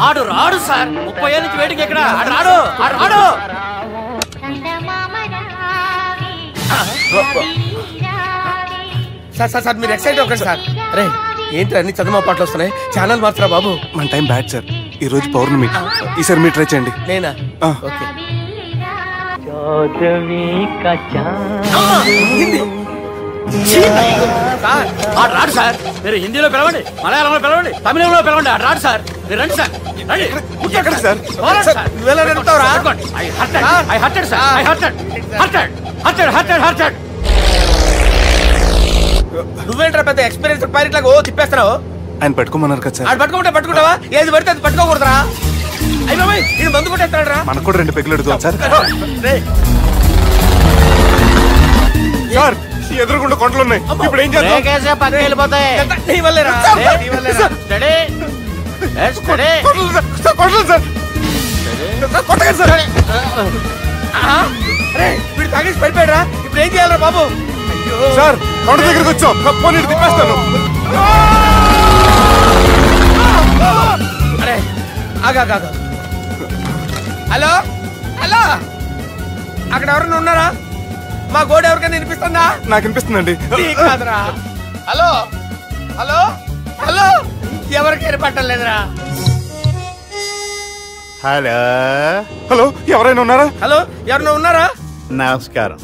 ఆడు రాడు సార్, 30 ఏళ్ళ నుంచి వేడికి ఎక్కడ రాడు. సార్ సార్ సార్ మీరు ఎక్సైట్ అవ్వకండి సార్. అరే ఏంటి అన్ని చదువు పాటలు వస్తున్నాయి, ఛానల్ మార్చరా బాబు. మన టైం బ్యాడ్ సార్, ఈ రోజు పౌర్ణమి. ఈసారి మీరు ట్రై చేయండి. నేనా? ఓకే. రాడు సార్, మీరు హిందీలో పిలవండి, మలయాళంలో పిలవండి, తమిళంలో పిలవండి, ఆడు రాడు సార్. మీరు రండి సార్. నువ్వేంట్రా పెద్ద ఎక్స్పీరియన్స్ పైలట్ లాగా ఓ తిప్పేస్తున్నావు? ఆయన పట్టుకోమన్నారు కదా సార్. ఆడు పట్టుకుంటావా? ఏది పడితే అది పట్టుకోకూడదురా. అయ్యి బాబాయ్ ఇది మందు కొట్టేస్తాడు రా. మనకు కూడా 2 పెగ్గులు అడుగుతాం సార్. సార్ ఎదురుకుండా కొండలు ఉన్నాయి, ఇప్పుడు ఏం చేద్దాం? పక్కకి వెళ్ళిపోతాయి. నీ వల్లేరా? వీడు తాగేసి పడిపోయాడు రా. ఇప్పుడు ఏం చేయాలరా బాబు? సార్ కొండ దగ్గరికి వచ్చాం, పోనీ తిప్పేస్తాను. అరే ఆగా. హలో హలో, అక్కడ ఎవరైనా ఉన్నారా? మా గోడ ఎవరికైనా వినిపిస్తుందా? నాకు వినిపిస్తుందండి. కాదురా. హలో హలో హలో, ఎవరికి ఏర్పట్టలేదురా. హలో హలో, ఎవరైనా ఉన్నారా? హలో ఎవరైనా ఉన్నారా? నమస్కారం,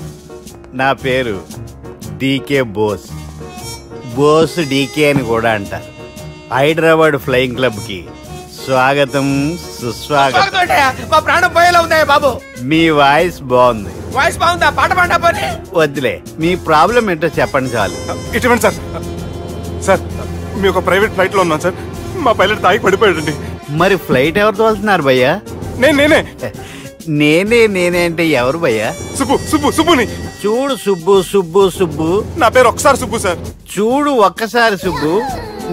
నా పేరు డీకే బోస్. బోస్ డీకే అని కూడా అంటారు. హైదరాబాద్ ఫ్లయింగ్ క్లబ్ కి స్వాగతం సుస్వాగతం. మా ప్రాణం పోయేలా ఉందా బాబు? మీ వాయిస్ బాగుంది. వాయిస్ బాగుందా? పాట పాడా పోనీ. వద్దులే, మీ ప్రాబ్లం ఏంటో చెప్పండి చాలు. ఇటువంటి సార్, సార్ మీ ఒక ప్రైవేట్ ఫ్లైట్ లో ఉన్నాం సార్, మా పైలట్ తాగి పడిపోయాడండి. మరి ఫ్లైట్ ఎవరితో వెళ్తున్నారు భయ్యా? నేనే నేనే అంటే ఎవరు భయ్యా? సుబ్బుని. చూడు సుబ్బు, నా పేరు ఒకసారి సుబ్బు సార్. చూడు ఒక్కసారి సుబ్బు,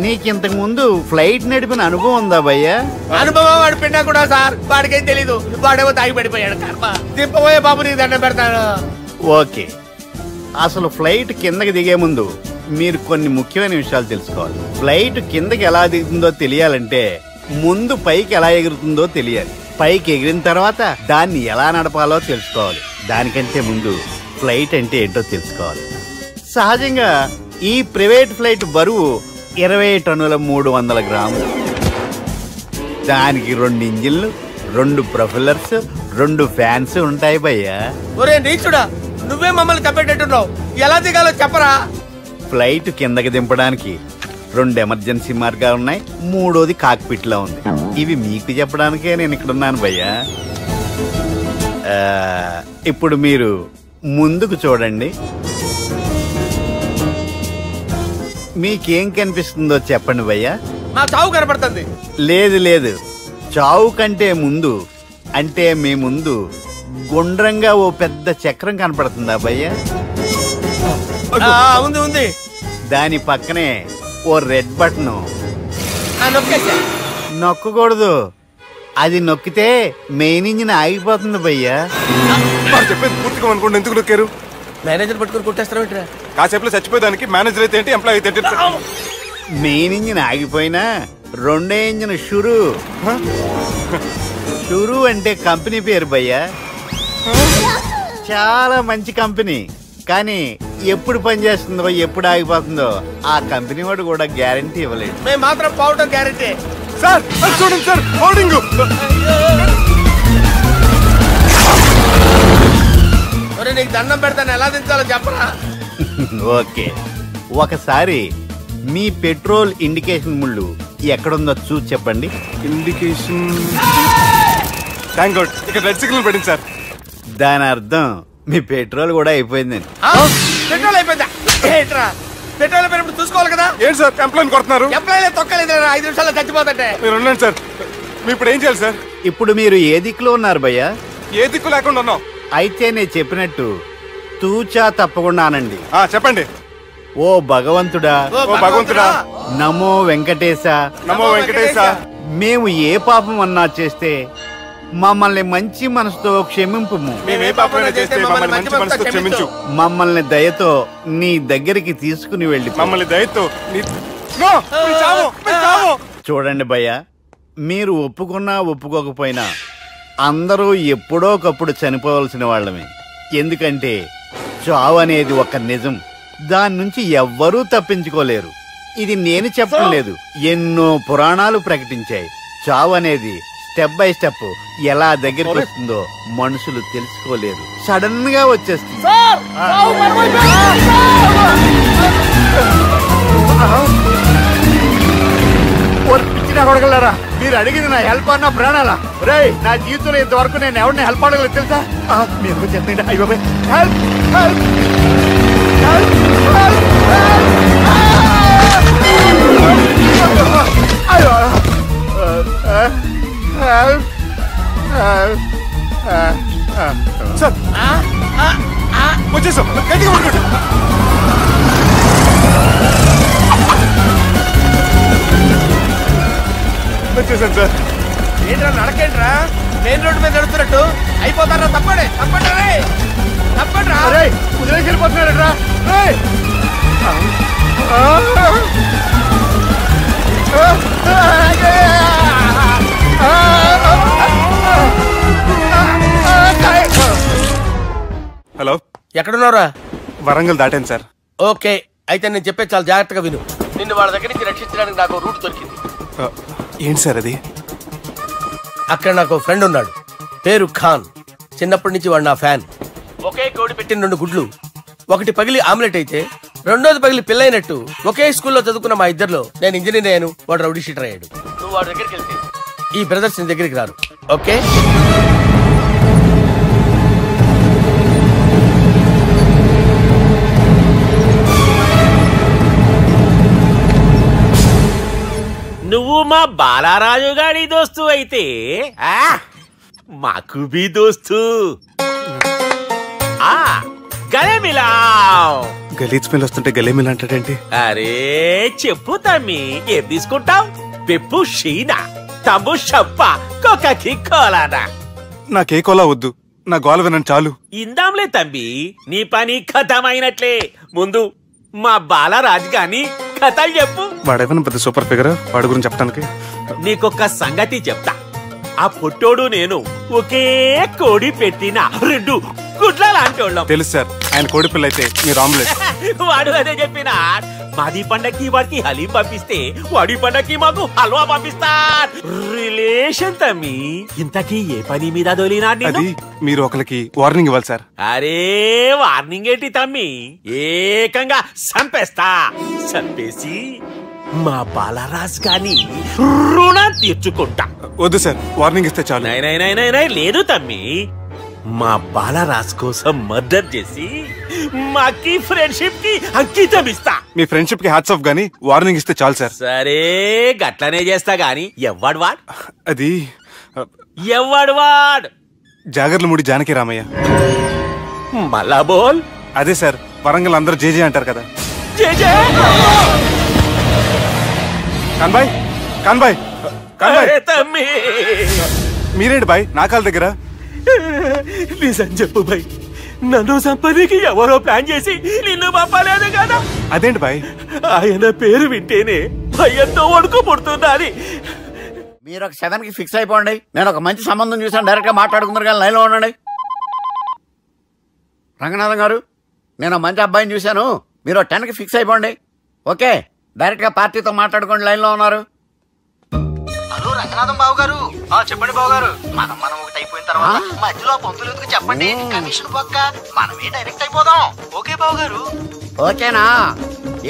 నీకింతకు ముందు ఫ్లైట్ నడిపిన అనుభవం ఉందా భయ్యా? అనుభవం వాడు పిన్నా కూడా సార్, వాడికేం తెలీదు. వాడేమో తాగి పడిపోయాడు. దింపబోయే బాబు నీకు దండం పెడతాను. ఓకే, అసలు ఫ్లైట్ కిందకి దిగే ముందు మీరు కొన్ని ముఖ్యమైన విషయాలు తెలుసుకోవాలి. ఫ్లైట్ కిందకి ఎలా దిగుతుందో తెలియాలంటే ముందు పైకి ఎలా ఎగురుతుందో తెలియాలి. పైకి ఎగిరిన తర్వాత దాన్ని ఎలా నడపాలో తెలుసుకోవాలి. దానికంటే ముందు ఫ్లైట్ అంటే ఏంటో తెలుసుకోవాలి. సహజంగా ఈ ప్రైవేట్ ఫ్లైట్ బరువు 20 టన్నుల 300 గ్రాములు. దానికి 2 ఇంజిన్లు, 2 ప్రొఫెల్లర్స్, 2 ఫ్యాన్స్ ఉంటాయి భయ్యా. ఒరే నీచుడా, నువ్వే మమ్మల్ని తప్పేటట్టున్నావు. ఎలా దిగాలో చెప్పరా? ఫ్లైట్ కిందకి దింపడానికి 2 ఎమర్జెన్సీ మార్గాలు ఉన్నాయి. 3వది కాక్పిట్ లో ఉంది. ఇవి మీకు చెప్పడానికే నేను ఇక్కడ ఉన్నాను భయ్యా. ఇప్పుడు మీరు ముందుకు చూడండి. మీకేం కనిపిస్తుందో చెప్పండి భయ్యా. మా చావు కనపడుతుంది. లేదు, చావు కంటే ముందు అంటే మీ ముందు గుండ్రంగా ఓ పెద్ద చక్రం కనపడుతుందా భయ్యా? ఉంది. దాని పక్కనే ఓ రెడ్ బటన్. నొక్కకూడదు. అది నొక్కితే మెయిన్ ఇంజిన్ ఆగిపోతుంది భయ్యా. చెప్పేది పూర్తిగా అనుకోండి. ఎందుకు నొక్కారు? మేనేజర్ పట్టుకుని కొట్టేస్తారా? కాసేపులో చచ్చిపోయేదానికి మేనేజర్ అయితే ఏంటి, ఎంప్లాయ్ అయితే ఏంటి? మెయిన్ ఇంజిన్ ఆగిపోయినా 2వ ఇంజిన్ షురు అంటే కంపెనీ పేరు భయ్యా. చాలా మంచి కంపెనీ. కానీ ఎప్పుడు పనిచేస్తుందో ఎప్పుడు ఆగిపోతుందో ఆ కంపెనీ వాడు కూడా గ్యారంటీ ఇవ్వలేదు. మేము మాత్రం పోవడం గ్యారంటీ. సార్ చూడండి సార్, హోర్డింగ్. నీకు దండం పెడతాను, ఎలా దించాలో చెప్పరా? ఓకే, ఒకసారి మీ పెట్రోల్ ఇండికేషన్ ముళ్ళు ఎక్కడుందో చూసి చెప్పండి. ఇండికేషన్ థ్యాంక్ గాడ్, ఇక్కడ రెడ్ సిగ్నల్ పడింది సార్. దాని అర్థం మీ పెట్రోల్ కూడా అయిపోయిందని. పెట్రోల్ అయిపోయిందా? పెట్రోల్ అయిపోయినప్పుడు చూసుకోవాలి కదా. ఏంటి సార్ ఎంప్లాయ్ కొడుతున్నారు? ఎంప్లాయ్ తొక్కలేదు, 5 నిమిషాల్లో చచ్చిపోతుంటే. మీరు ఉండండి సార్. మీ ఇప్పుడు ఏం చేయాలి సార్? ఇప్పుడు మీరు ఏ దిక్కులో ఉన్నారు భయ్యా? ఏ దిక్కు లేకుండా ఉన్నాం. అయితే నేను చెప్పినట్టు తూచా తప్పకుండా అనండి. చెప్పండి. ఓ భగవంతుడా, నమో వెంకటేశ, నమో వెంకటేశ. మేము ఏ పాపం అన్నా చేస్తే మమ్మల్ని మంచి మనసుతో క్షమింపు. మమ్మల్ని దయతో నీ దగ్గరికి తీసుకుని వెళ్ళి. మమ్మల్ని దయతో చూడండి భయ్యా, మీరు ఒప్పుకున్నా ఒప్పుకోకపోయినా అందరూ ఎప్పుడో ఒకప్పుడు చనిపోవలసిన వాళ్ళమే. ఎందుకంటే చావు అనేది ఒక నిజం. దాని నుంచి ఎవ్వరూ తప్పించుకోలేరు. ఇది నేను చెప్పడం లేదు, ఎన్నో పురాణాలు ప్రకటించాయి. చావు అనేది స్టెప్ బై స్టెప్ ఎలా దగ్గరికి వస్తుందో మనుషులు తెలుసుకోలేరు. సడన్ గా వచ్చేస్తుంది. కొడగలరా, మీరు అడిగింది నా హెల్ప్ అన్న ప్రాణాలా? రే, నా జీవితంలో ఇంతవరకు నేను ఎవరిని హెల్ప్ అడగలేదు తెలుసా? మీరు చెప్పండి. అయ్యో హెల్ప్ హెల్ప్ వచ్చేసాం. గట్టిగా పట్టుకోండి. వచ్చేసాను సార్. ఏంట్రా నడకేంట్రా? మెయిన్ రోడ్డు మీద నడుస్తున్నట్టు అయిపోతారా? తప్పండి తప్పండి రా. కుదిరేసి వెళ్ళిపోతున్నారా? హలో, ఎక్కడున్నారా? వరంగల్ దాటాను సార్. ఓకే, అయితే నేను చెప్పే చాలా జాగ్రత్తగా విను. నిన్ను వాళ్ళ దగ్గర నుంచి రక్షించడానికి నాకు రూట్ దొరికింది. ఏంటి సార్ అది? అక్కడ నాకు ఫ్రెండ్ ఉన్నాడు, పేరు ఖాన్. చిన్నప్పటి నుంచి వాడు నా ఫ్యాన్. ఒకే కోడి పెట్టిన 2 గుడ్లు, ఒకటి పగిలి ఆమ్లెట్ అయితే 2వది పగిలి పిల్లైనట్టు ఒకే స్కూల్లో చదువుకున్న మా ఇద్దరిలో నేను ఇంజనీర్ అయ్యాను, వాడు రౌడీ షీటర్ అయ్యాడు. నువ్వు వాడి దగ్గరికి వెళ్తే ఈ బ్రదర్స్ నీ దగ్గరికి రారు. ఓకే? నువ్వు మా బాలారాజు గాడి దోస్తు అయితే మాకు బి దోస్తు. గలీజ్ స్మెల్ వస్తుంటే గలేమిలా అంటాడేంటి? అరే చెప్పు తమ్మి, ఏం తీసుకుంటావు? పెప్పు షీనా, తమ్ము షప్ప, కొకకి కోలానా? నాకే కోలా వద్దు, నా గోల వినండి చాలు. ఇందాంలే తంబి, నీ పని ఖతమైనట్లే. ముందు మా బాలరాజు గాని కథలు చెప్పు. వాడేమైనా పెద్ద సూపర్ ఫిగర్, వాడి గురించి చెప్పడానికి. నీకొక్క సంగతి చెప్తా. ఆ పొట్టోడు నేను ఒకే కోడి పెట్టిన 2 గుడ్ల లాంటోళ్ళం. తెలుసు సార్, ఆయన కోడి పిల్ల అయితే మీరు ఆమ్లెట్. వాడు అదే చెప్పిన. మాది పండక్కి వాడికి హలీం పంపిస్తే వాడి పండక్కి మాకు హల్వా పంపిస్తా. రిలేషన్ తమ్మి. ఇంతకీ ఏ పని మీద దొలినా? అది మీరు ఒకరికి వార్నింగ్ ఇవ్వాలి సార్. అరే వార్నింగ్ ఏంటి తమ్మి, ఏకంగా చంపేస్తా. చంపేసి మా బాలరాజ్ గాని రుణం తీర్చుకుంటా. వద్దు సార్, వార్నింగ్ ఇస్తే చాలు. లేదు తమ్మి, మా బాలరాజ్ కోసం మర్డర్ చేసి మాకి ఫ్రెండ్షిప్ కి అంకితం ఇస్తా. మీ ఫ్రెండ్షిప్ కి హ్యాట్స్ ఆఫ్ గానీ వార్నింగ్ ఇస్తే చాలు సార్. సరే గట్లనే చేస్తా గాని ఎవ్వడు వాడ్? అది ఎవ్వడు వాడ్? జాగర్లమూడి జానకి రామయ్య. మళ్ళా బోల్. అదే సార్, వరంగల్ అందరూ జేజే అంటారు కదా. జేజే కాన్బాయ్, కాన్బాయ్, కాన్బాయ్. తమ్మి మీరేంటి బాయ్ నా కాళ్ళ దగ్గర? నిజం చెప్పు బాయ్, నన్ను సంపదికి ఎవరో ప్లాన్ చేసి నిన్ను పంపలేదు కదా. అదేంటి బాయ్? ఆయన పేరు వింటేనే భయంతో వణుకు పుడుతున్నది. మీరు ఒక 7కి ఫిక్స్ అయిపోండి. నేను ఒక మంచి సంబంధం చూసాను, డైరెక్ట్ గా మాట్లాడుకున్నారు కానీ లైన్లో ఉండండి. రంగనాథం గారు, నేను మంచి అబ్బాయిని చూశాను, మీరు 10కి ఫిక్స్ అయిపోండి. ఓకే, డైరెక్ట్ గా పార్టీతో మాట్లాడుకోండి, లైన్లో ఉన్నారు. హలో రంగనాథం బాబు గారు. చెప్పండి బాబు గారు. మనం ఒకటి అయిపోయిన తర్వాత మధ్యలో పొంతులు చెప్పండి, కమిషన్ పక్క మనమే డైరెక్ట్ అయిపోదాం. ఓకే బాబు గారు. ఓకేనా?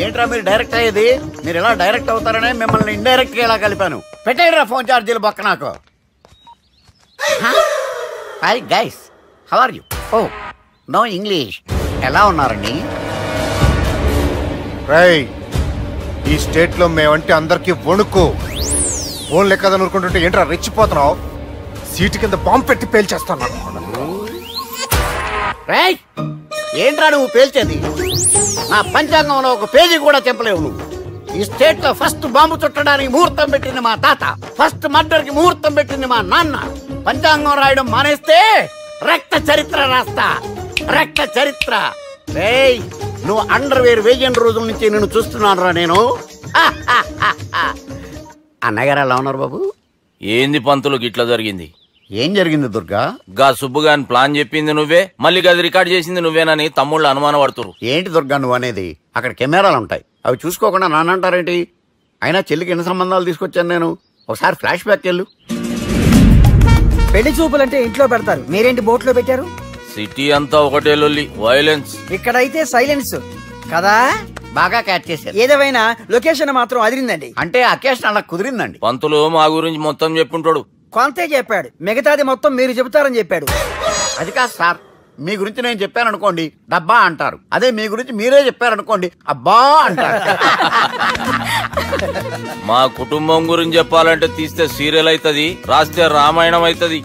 ఏంట్రా మీరు డైరెక్ట్ అయ్యేది? మీరు ఇలా డైరెక్ట్ అవుతారనే మిమ్మల్ని ఇండైరెక్ట్ గా ఇలా కలిపాను. పెట్టేయరా ఫోన్ ఛార్జీలు పక్క నాకు. Hi guys, how are you? Oh no English. ఎలా ఉన్నారండి? రేయ్, ఈ స్టేట్ లో మేమంటే అందరికి వణుకు. ఫోన్ లెక్కదని ఊరుకుంటుంటే ఏంట్రా రెచ్చిపోతున్నావు? సీటు కింద బాంబు పెట్టి పేల్చేస్తాను. రేయ్, ఏంట్రా నువ్వు పేల్చేది? నా పంచాంగంలో ఒక పేజీ కూడా చెప్పలేవు నువ్వు. ఈ స్టేట్ లో ఫస్ట్ బాంబు చుట్టడానికి ముహూర్తం పెట్టింది మా తాత, ఫస్ట్ మర్డర్ కి ముహూర్తం పెట్టింది మా నాన్న. పంచాంగం రాయడం మానేస్తే రక్త చరిత్ర రాస్తా, రక్త చరిత్ర. రేయ్, నువ్వు అండర్వేర్ వేయని రోజుల నుంచి నేను చూస్తున్నాను రా నేను. అన్నగారు ఎలా ఉన్నారు బాబు? ఏంది పంతులు గిట్లా జరిగింది? ఏం జరిగింది దుర్గా? గా సుబ్బుగాని ప్లాన్ చెప్పింది నువ్వే, మళ్ళీ గది రికార్డ్ చేసింది నువ్వేనని తమ్ముళ్ళు అనుమానం పడుతురు. ఏంటి దుర్గా నువ్వు అనేది? అక్కడ కెమెరాలు ఉంటాయి, అవి చూసుకోకుండా నానంటారేంటి? అయినా చెల్లికి ఎన్ని సంబంధాలు తీసుకొచ్చాను నేను. ఒకసారి ఫ్లాష్ బ్యాక్ వెళ్ళు. పెళ్లి చూపులంటే ఇంట్లో పెడతారు, మీరేంటి బోట్లో పెట్టారు? సిటీ అంతా ఒకటే లొల్లి, వైలెన్స్. ఇక్కడైతే సైలెన్స్ కదా. బాగా క్యాచ్ చేశారు. ఏదేమైనా లొకేషన్ మాత్రం అదిరిందండి. అంటే అకేషన్ అలా కుదిరిందండి. పంతులు మా గురించి మొత్తం చెప్పుంటాడు. కొంతే చెప్పాడు, మిగతాది మొత్తం మీరు చెబుతారని చెప్పాడు. అది కాదు సార్, మీ గురించి నేను చెప్పాను అనుకోండి డబ్బా అంటారు, అదే మీ గురించి మీరే చెప్పారనుకోండి అబ్బా అంటారు. మా కుటుంబం గురించి చెప్పాలంటే తీస్తే సీరియల్ అవుతుంది, రాస్తే రామాయణం అవుతుంది.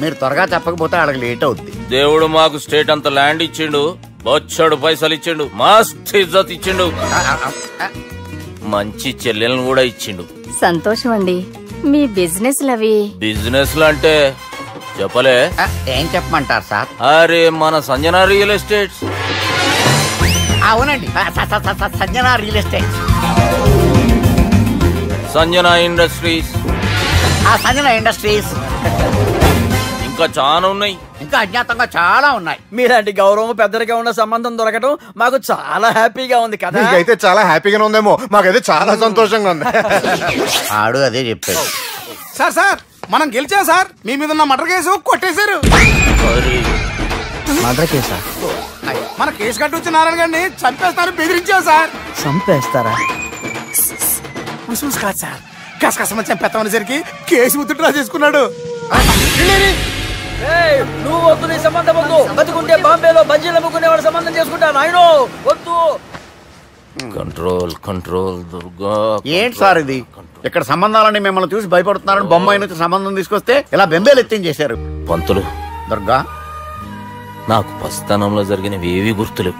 మీరు త్వరగా చెప్పకపోతే అడగ లేట్ అవుద్ది. దేవుడు మాకు స్టేట్ అంత ల్యాండ్ ఇచ్చిండు, బొచ్చడు పైసలు ఇచ్చిండు, మస్త్ ఇజ్జత్ ఇచ్చిండు, మంచి చెల్లెలను కూడా ఇచ్చిండు. సంతోషం అండి. మీ బిజినెస్ లవి బిజినెస్ అంటే చెప్పలే. ఏం చెప్పమంటారు సార్? అరే మన సంజన రియల్ ఎస్టేట్స్. అవునండి, Sanjana real estates, Sanjana industries, Sanjana industries. ఇంకా చాలా ఉన్నాయి, ఇంకా అజ్ఞాతంగా చాలా ఉన్నాయి. మీలాంటి గౌరవం పెద్దరిగా ఉన్న సంబంధం దొరకడం మాకు చాలా హ్యాపీగా ఉంది కదా. మీకైతే చాలా హ్యాపీగానే ఉందేమో, మాకైతే చాలా సంతోషంగా ఉంది. ఆడు అదే చెప్పాడు. సార్ సార్ మనం గెలిచాం సార్, మీ మీద ఉన్న మర్డర్ కేసు కొట్టేశారు. మర్డర్ కేసా? మన కేసు కట్టి వచ్చిన నారాయణ గారిని చంపేస్తాను బెదిరించాం సార్. చంపేస్తారా? చూసి కాదు సార్, కసకసమని చంపేస్తామనేసరికి కేసు విత్డ్రా చేసుకున్నాడు. నువ్వు వద్దు, నీ సంబంధం వద్దు. బతుకుంటే బాంబేలో బజ్జీలు అమ్ముకునే వాడు సంబంధం చేసుకుంటా నాయనో, వద్దు. Control control Durga. ఏంటి సార్ ఇది? ఇక్కడ సంబంధాలని మిమ్మల్ని చూసి భయపడుతున్నారని బొమ్మాయి నుంచి సంబంధం తీసుకొస్తే ఇలా బెంబేలు ఎత్తించేశారు. పంతులు దుర్గా, నాకు పసితనంలో జరిగినవి ఏవి గుర్తులేవు,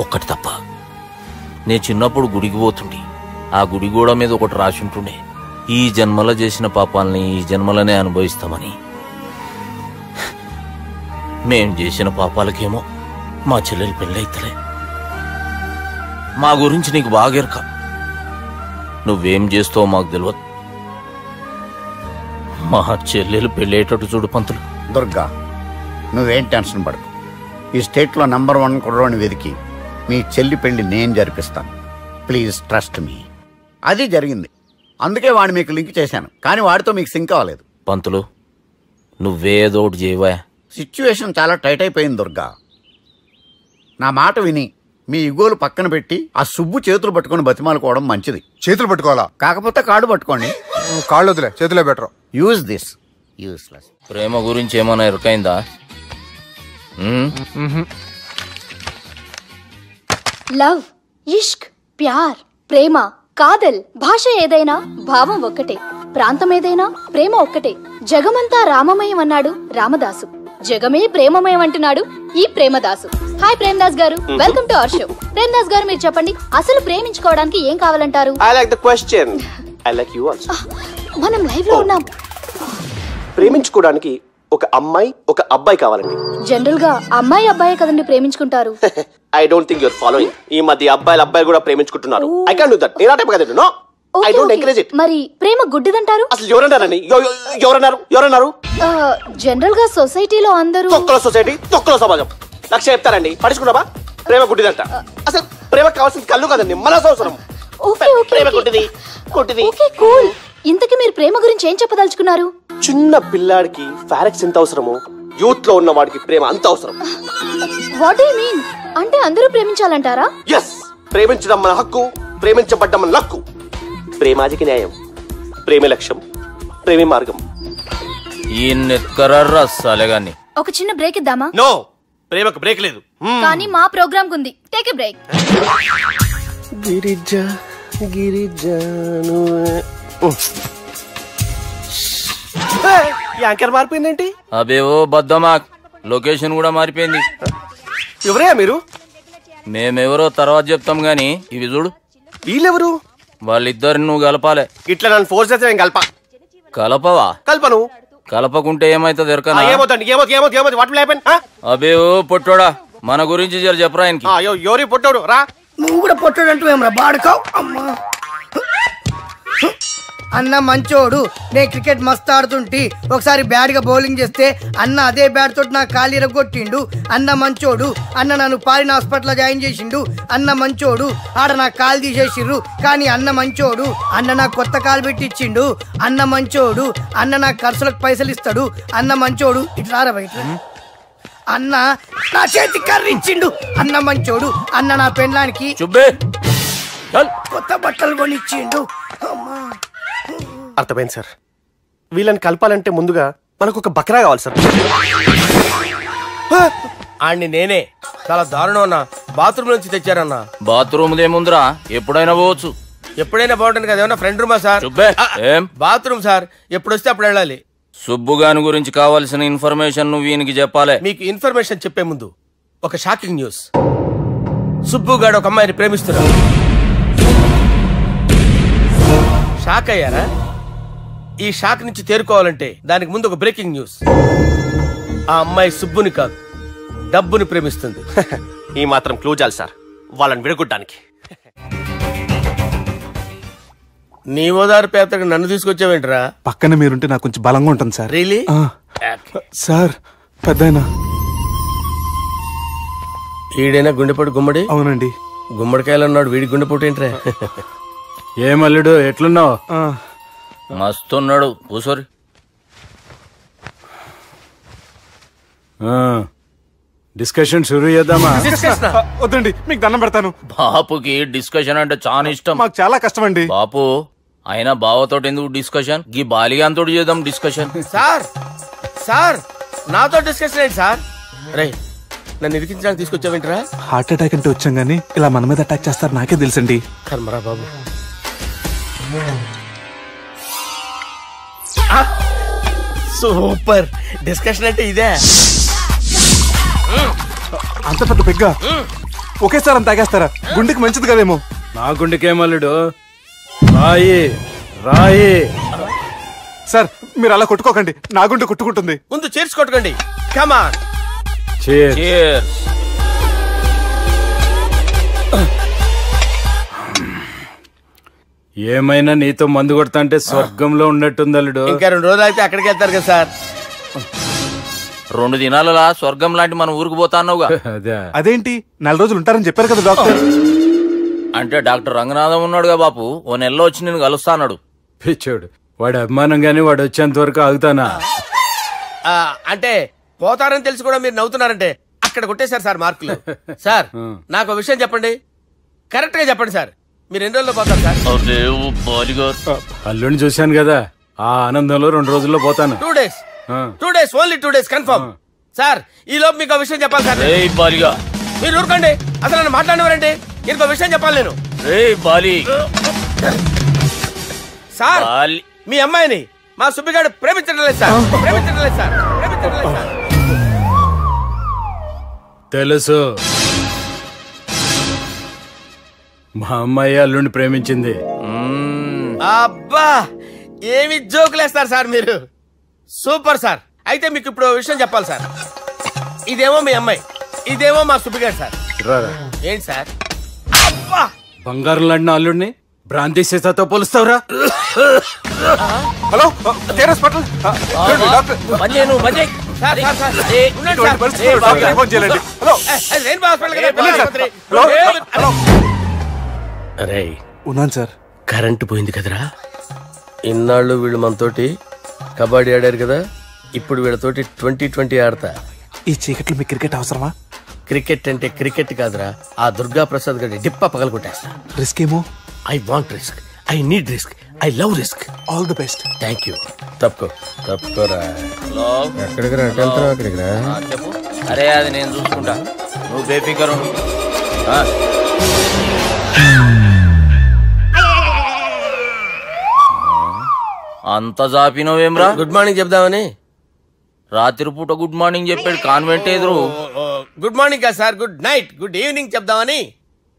ఒక్కటి తప్ప. నేను చిన్నప్పుడు గుడికి పోతుండే, ఆ గుడి గోడ మీద ఒకటి రాసి ఉంటుండే, ఈ జన్మలో చేసిన పాపాలని ఈ జన్మలనే అనుభవిస్తామని. మేం చేసిన పాపాలకేమో మా చెల్లెలు పెళ్ళైతలే. మా గురించి నీకు బాగెరక. నువ్వేం చేస్తావో మాకు తెలియదు. మా చెల్లెలు పెళ్ళేటట్టు చూడు పంతులు. దుర్గా, నువ్వేం టెన్షన్ పడకు. ఈ స్టేట్లో నంబర్ 1 కుర్రోని వెతికి మీ చెల్లి పెళ్లి నేను జరిపిస్తాను. Please trust me. అది జరిగింది, అందుకే వాడిని మీకు లింక్ చేశాను. కానీ వాడితో మీకు సింక్ అవ్వలేదు. పంతులు, నువ్వేదోటి చేయవా. సిచ్యువేషన్ చాలా టైట్ అయిపోయింది దుర్గా. నా మాట విని మీ ఇగోలు పక్కన పెట్టి ఆ సుబ్బు చేతులు పట్టుకొని బతిమాలుకోవడం మంచిది. చేతులు పట్టుకోవాలా? కాకపోతే కాడు పట్టుకోండి. కాళ్ళు వదిలే, చేతులే బెటర్. Use this. యూస్లెస్. ప్రేమ గురించి ఏమైనా ఎరకైందా? లవ్, ఇష్క్, ప్యార్, ప్రేమ, కాదల్ భాష ఏదైనా భావం ఒక్కటే, ప్రాంతం ఏదైనా ప్రేమ ఒక్కటే. జగమంతా రామమయం అన్నాడు రామదాసు, జగమే ప్రేమమయం అంటున్నాడు ఈ ప్రేమదాసు. హాయ్ ప్రేమదాస్ గారు, welcome to our show. Premadasa గారు, మీరు చెప్పండి, అసలు ప్రేమించుకోవడానికి ఏం కావాలంటారు? I like the question. I like you also. మనం లైవ్ లో ఉన్నాం. ప్రేమించుకోవడానికి ఒక అమ్మాయి ఒక అబ్బాయి కావాలండి. జనరల్ గా అమ్మాయి అబ్బాయి కదండి ప్రేమించుకుంటారు. I don't think your following. ఈ మధ్య అబ్బాయిలు కూడా ప్రేమించుకుంటున్నారు. I can't do that. నేను ఆ టైప్ కదండి. No, I don't encourage it. మరి ప్రేమ గుడ్డిదంటారు? అసలు ఎవరన్నారని? ఎవరన్నారు? జనరల్ గా సొసైటీలో అందరూ తొక్కల సొసైటీ, తొక్కల సమాజం లక్ష చెప్తారండి. పడుచుకున్నావా? ప్రేమ గుడ్డిదంట. అసలు ప్రేమ కావాల్సిన కళ్ళు కదండి, మనసు అవసరం. ప్రేమ గుడ్డిది. Okay, cool. ఇంతకీ మీరు ప్రేమ గురించి ఏం చెప్పదలుచుకున్నారు? చిన్న పిల్లాడికి ఫారెక్స్ ఎంత అవసరమో యూత్ లో ఉన్న వాడికి ప్రేమ అంత అవసరం. What do you mean? అంటే అందరూ ప్రేమించాలంటారా? yes, ప్రేమించడం మన హక్కు, ప్రేమించబడ్డం మన లక్కు. ప్రేమాజికి న్యాయం, ప్రేమే లక్ష్యం, ప్రేమే మార్గం. ఈ నెత్కరర్రా సాలెగాన్ని. ఒక చిన్న బ్రేక్ ఇద్దామా? నో, ప్రేమకు బ్రేక్ లేదు. కానీ మా ప్రోగ్రామ్ కుంది. Take a break. Girija anchor మారిపోయిందేంటి? అబేవో బద్దమాక్, లొకేషన్ కూడా మారిపోయింది. ఎవరే మీరు? మేమెవరో తర్వాత చెప్తాం గాని ఇవి చూడు. వీళ్ళెవరు? వాళ్ళిద్దరిని నువ్వు కలపాలే. ఇట్లా నన్ను ఫోర్స్ చేస్తే నేను కలపవా? కల్పను. కలపకుంటే ఏమైతుంది ఎరకనా? అబేవో పొట్టోడా, మన గురించి జర చెప్పరా ఆయనకి. ఎవరి పొట్టోడు రా. నువ్వు కూడా పొట్టాడు అంటూ ఏమరా బాడుకావు. అమ్మా అన్న మంచోడు, నేను క్రికెట్ మస్తు ఆడుతుంటి, ఒకసారి బ్యాట్ గా బౌలింగ్ చేస్తే అన్న అదే బ్యాట్ తోటి నా కాలు ఇరగొట్టిండు. అన్న మంచోడు, అన్న నన్ను పాలిన హాస్పిటల్ జాయిన్ చేసిండు. అన్న మంచోడు, ఆడ నా కాలు తీసేసిర్రు కానీ అన్న మంచోడు, అన్న నాకు కొత్త కాలు పెట్టిచ్చిండు. అన్న మంచోడు, అన్న నాకు ఖర్చులకు పైసలు ఇస్తాడు. అన్న మంచోడు, ఇట్లా బయట అన్న నా చేతి కర్రీ ఇచ్చిండు. అన్న మంచోడు, అన్న నా పెళ్ళానికి కొత్త బట్టలు కొనిచ్చిండు. అర్థమైంది సార్. వీళ్ళని కలపాలంటే ముందుగా మనకు ఒక బక్రా కావాలి సార్. ఆడిని నేనే చాలా దారుణం అన్న. బాత్రూమ్ నుంచి తెచ్చారన్నా. బాత్రూమ్ ఏముందిరా, ఎప్పుడైనా పోవచ్చు. ఎప్పుడైనా బాగుంటుంది కదా. ఏమన్నా ఫ్రెండ్ రూమా సార్? ఏం బాత్రూమ్ సార్, ఎప్పుడు వస్తే అప్పుడు వెళ్ళాలి. సుబ్బుగాని గురించి కావాల్సిన ఇన్ఫర్మేషన్ నువ్వు ఈయనకి చెప్పాలి. మీకు ఇన్ఫర్మేషన్ చెప్పే ముందు ఒక షాకింగ్ న్యూస్. సుబ్బుగాడు ఒక అమ్మాయిని ప్రేమిస్తున్నాడు. షాక్ అయ్యారా? ఈ షాక్ నుంచి తేరుకోవాలంటే దానికి ముందు ఒక బ్రేకింగ్ న్యూస్. ఆ అమ్మాయి సుబ్బుని కాదు, డబ్బుని ప్రేమిస్తుంది. ఈ మాత్రం క్లూ చాలు సార్ వాళ్ళని విడగొట్టడానికి. నీ ఓదారు పేదకు నన్ను తీసుకొచ్చావేంట్రా? పక్కన మీరుంటే నాకు కొంచెం బలంగా ఉంటుంది సార్. రియలీ? సార్ పెద్దయినా ఈడైనా గుండెపోటు గుమ్మడి? అవునండి. గుమ్మడికాయలు అన్నాడు, వీడి గుండెపోటు ఏంట్రా? ఏమల్లుడు ఎట్లున్నావు? మస్తున్నాడు కూసోరి. డిస్కషన్ షురూ చేద్దామా? వద్దండి, మీకు దండం పెడతాను. బాపుకి డిస్కషన్ అంటే చాలా ఇష్టం. మాకు చాలా కష్టం అండి. బాపు అయినా బావతోటి ఎందుకు డిస్కషన్? గీ బాలిగాంతో చేద్దాం డిస్కషన్. సార్ సార్ నాతో డిస్కషన్ ఏంటి సార్? రే నన్ను ఇరికించడానికి తీసుకొచ్చావేంట్రా? హార్ట్ అటాక్ అంటే వచ్చాం గానీ ఇలా మన మీద అటాక్ చేస్తారు నాకే తెలుసండి. కర్మరా బాబు. సూపర్ డిస్కషన్ అంటే ఇదే. అంత పెద్ద పెగ్గా ఒకేసారి అంత తాగేస్తారా? గుండెకి మంచిది కదేమో. నా గుండెకేమల్లుడు రాయి రాయి. సార్ మీరు అలా కొట్టుకోకండి, నా గుండె కొట్టుకుంటుంది. ముందు చేర్చి కొట్టుకోండి. కమాన్ Cheers. ఏమైనా నీతో మందు కొడతా అంటే స్వర్గంలో ఉన్నట్టుంది అల్లుడు. ఇంకా 2 రోజులు అయితే అక్కడికి వెళ్తారు కదా సార్. 2 దినాలలా స్వర్గం లాంటి మన ఊరికి పోతాన్నావుగా. అదేంటి 4 రోజులు ఉంటారని చెప్పారు కదా డాక్టర్. అంటే డాక్టర్ రంగనాథం ఉన్నాడుగా బాపు, ఓ నెలలో వచ్చి నేను కలుస్తాన్నాడు. పిచ్చోడు, వాడి అభిమానం గాని వాడు వచ్చేంత వరకు ఆగుతానా? అంటే పోతారని తెలిసి కూడా మీరు నవ్వుతున్నారంటే అక్కడ కొట్టేశారు సార్ మార్కులు. సార్ నాకు ఒక విషయం చెప్పండి, కరెక్ట్ గా చెప్పండి సార్, మీరు ఎన్ని రోజుల్లో పోతారు సార్? అల్లుడిని చూశాను కదా, ఆ ఆనందంలో 2 రోజుల్లో పోతాను. 2 days, 2 days, only 2 days confirm. Sir ఈ లోపు మీకు విషయం చెప్పాలి సార్. మీరు ఊరుకోండి, అసలు నన్ను మాట్లాడేవారండి, ఇంకో విషయం చెప్పాలి నేను. సార్ మీ అమ్మాయిని మా సుబ్బిగాడు ప్రేమించడం లేదు సార్, ప్రేమించడం లేదు సార్, ప్రేమించడం లేదు సార్. తెలుసు, మా అమ్మాయి అల్లుడిని ప్రేమించింది. అబ్బా ఏమి జోకులేస్తారు సార్ మీరు, సూపర్ సార్. అయితే మీకు ఇప్పుడు విషయం చెప్పాలి సార్. ఇదేమో మీ అమ్మాయి, ఇదేమో మా సుబ్బిగాడు సార్. ఏంటి సార్? అబ్బా బంగారం లాంటి అల్లుడిని భ్రాంతి సీతాతో పోలుస్తావురా? హలో హాస్పిటల్ అరే ఉన్నాను సార్. కరెంటు పోయింది కదరా, ఇన్నాళ్ళు వీళ్ళు మనతోటి కబడ్డీ ఆడారు కదా, ఇప్పుడు వీళ్ళతోటి 2020 ఆడతా. ఈ చీకట్లో మీ క్రికెట్ అవసరమా? క్రికెట్ అంటే క్రికెట్ కాదురా, ఆ దుర్గా ప్రసాద్ గారి డిప్ప పగల కొట్టేస్తా. రిస్క్ ఏమో? I want risk, I need risk, I love risk. All the best. Thank you. తప్పుకోరా. ఎక్కడికి రా, వెళ్తారా అక్కడికి రా. చెప్పు. అరే అది నేను చూసుకుంటా, నువ్వు బేఫికర్ ఉండు. అంత జాపినవేమ్రా? గుడ్ మార్నింగ్ చెప్దామని. రాత్రి పూట గుడ్ మార్నింగ్ చెప్పాడు కాన్వెంట్ ఎదురు. గుడ్ మార్నింగ్ కాదు sir, good night, good evening చెప్దామని.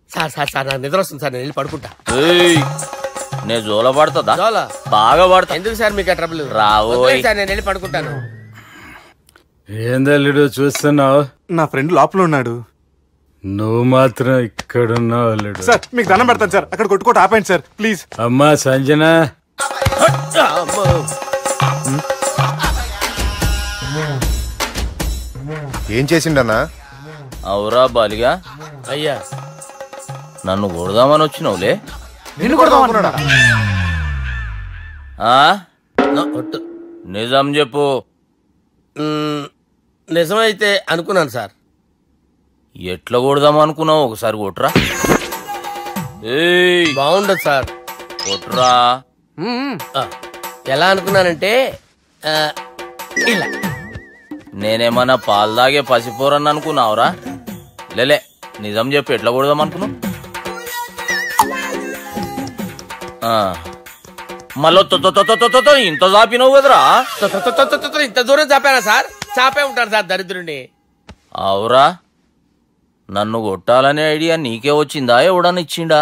సార్ సార్ సార్ నాకు నిద్ర వస్తుంది సార్, నేను వెళ్ళి పడుకుంటా. నేను జోల పడుతుందా? జోల బాగా పడతా. ఎందుకు సార్ మీకు ట్రబుల్? రావు సార్, నేను వెళ్ళి పడుకుంటాను. ఏందల్లుడు చూస్తున్నావు? నా ఫ్రెండ్ లోపల ఉన్నాడు. నువ్వు మాత్రం ఇక్కడున్నావు అల్లుడు. సార్ మీకు దండం పెడతాను సార్, అక్కడ కొట్టుకోట ఆపండి సార్ ప్లీజ్. అమ్మా సంజన, ఏం చేసిండన్నా? అవురా బాలిగా, అయ్యా నన్ను కొడదామని వచ్చినావులే. నిన్ను కొడదామన్నాడా? నిజం చెప్పు. నిజమైతే అనుకున్నాను సార్. ఎట్లా కొడదాం అనుకున్నావు? ఒకసారి కొట్రా. బాగుండదు సార్, కొట్రా. ఎలా అనుకున్నానంటే ఇలా. నేనేమన్నా పాలు తాగే పసిపోరని అనుకున్నావురా? లేలే, నిజం చెప్పు, ఎట్లా కొడదాం అనుకున్నావు? మళ్ళీ ఇంత చాపినవు కదరా? ఇంత దూరం చాపానా సార్? చాపే ఉంటాను సార్ దరిద్రుడిని. అవురా, నన్ను కొట్టాలనే ఐడియా నీకే వచ్చిందా? ఎవడన్నా ఇచ్చిండా?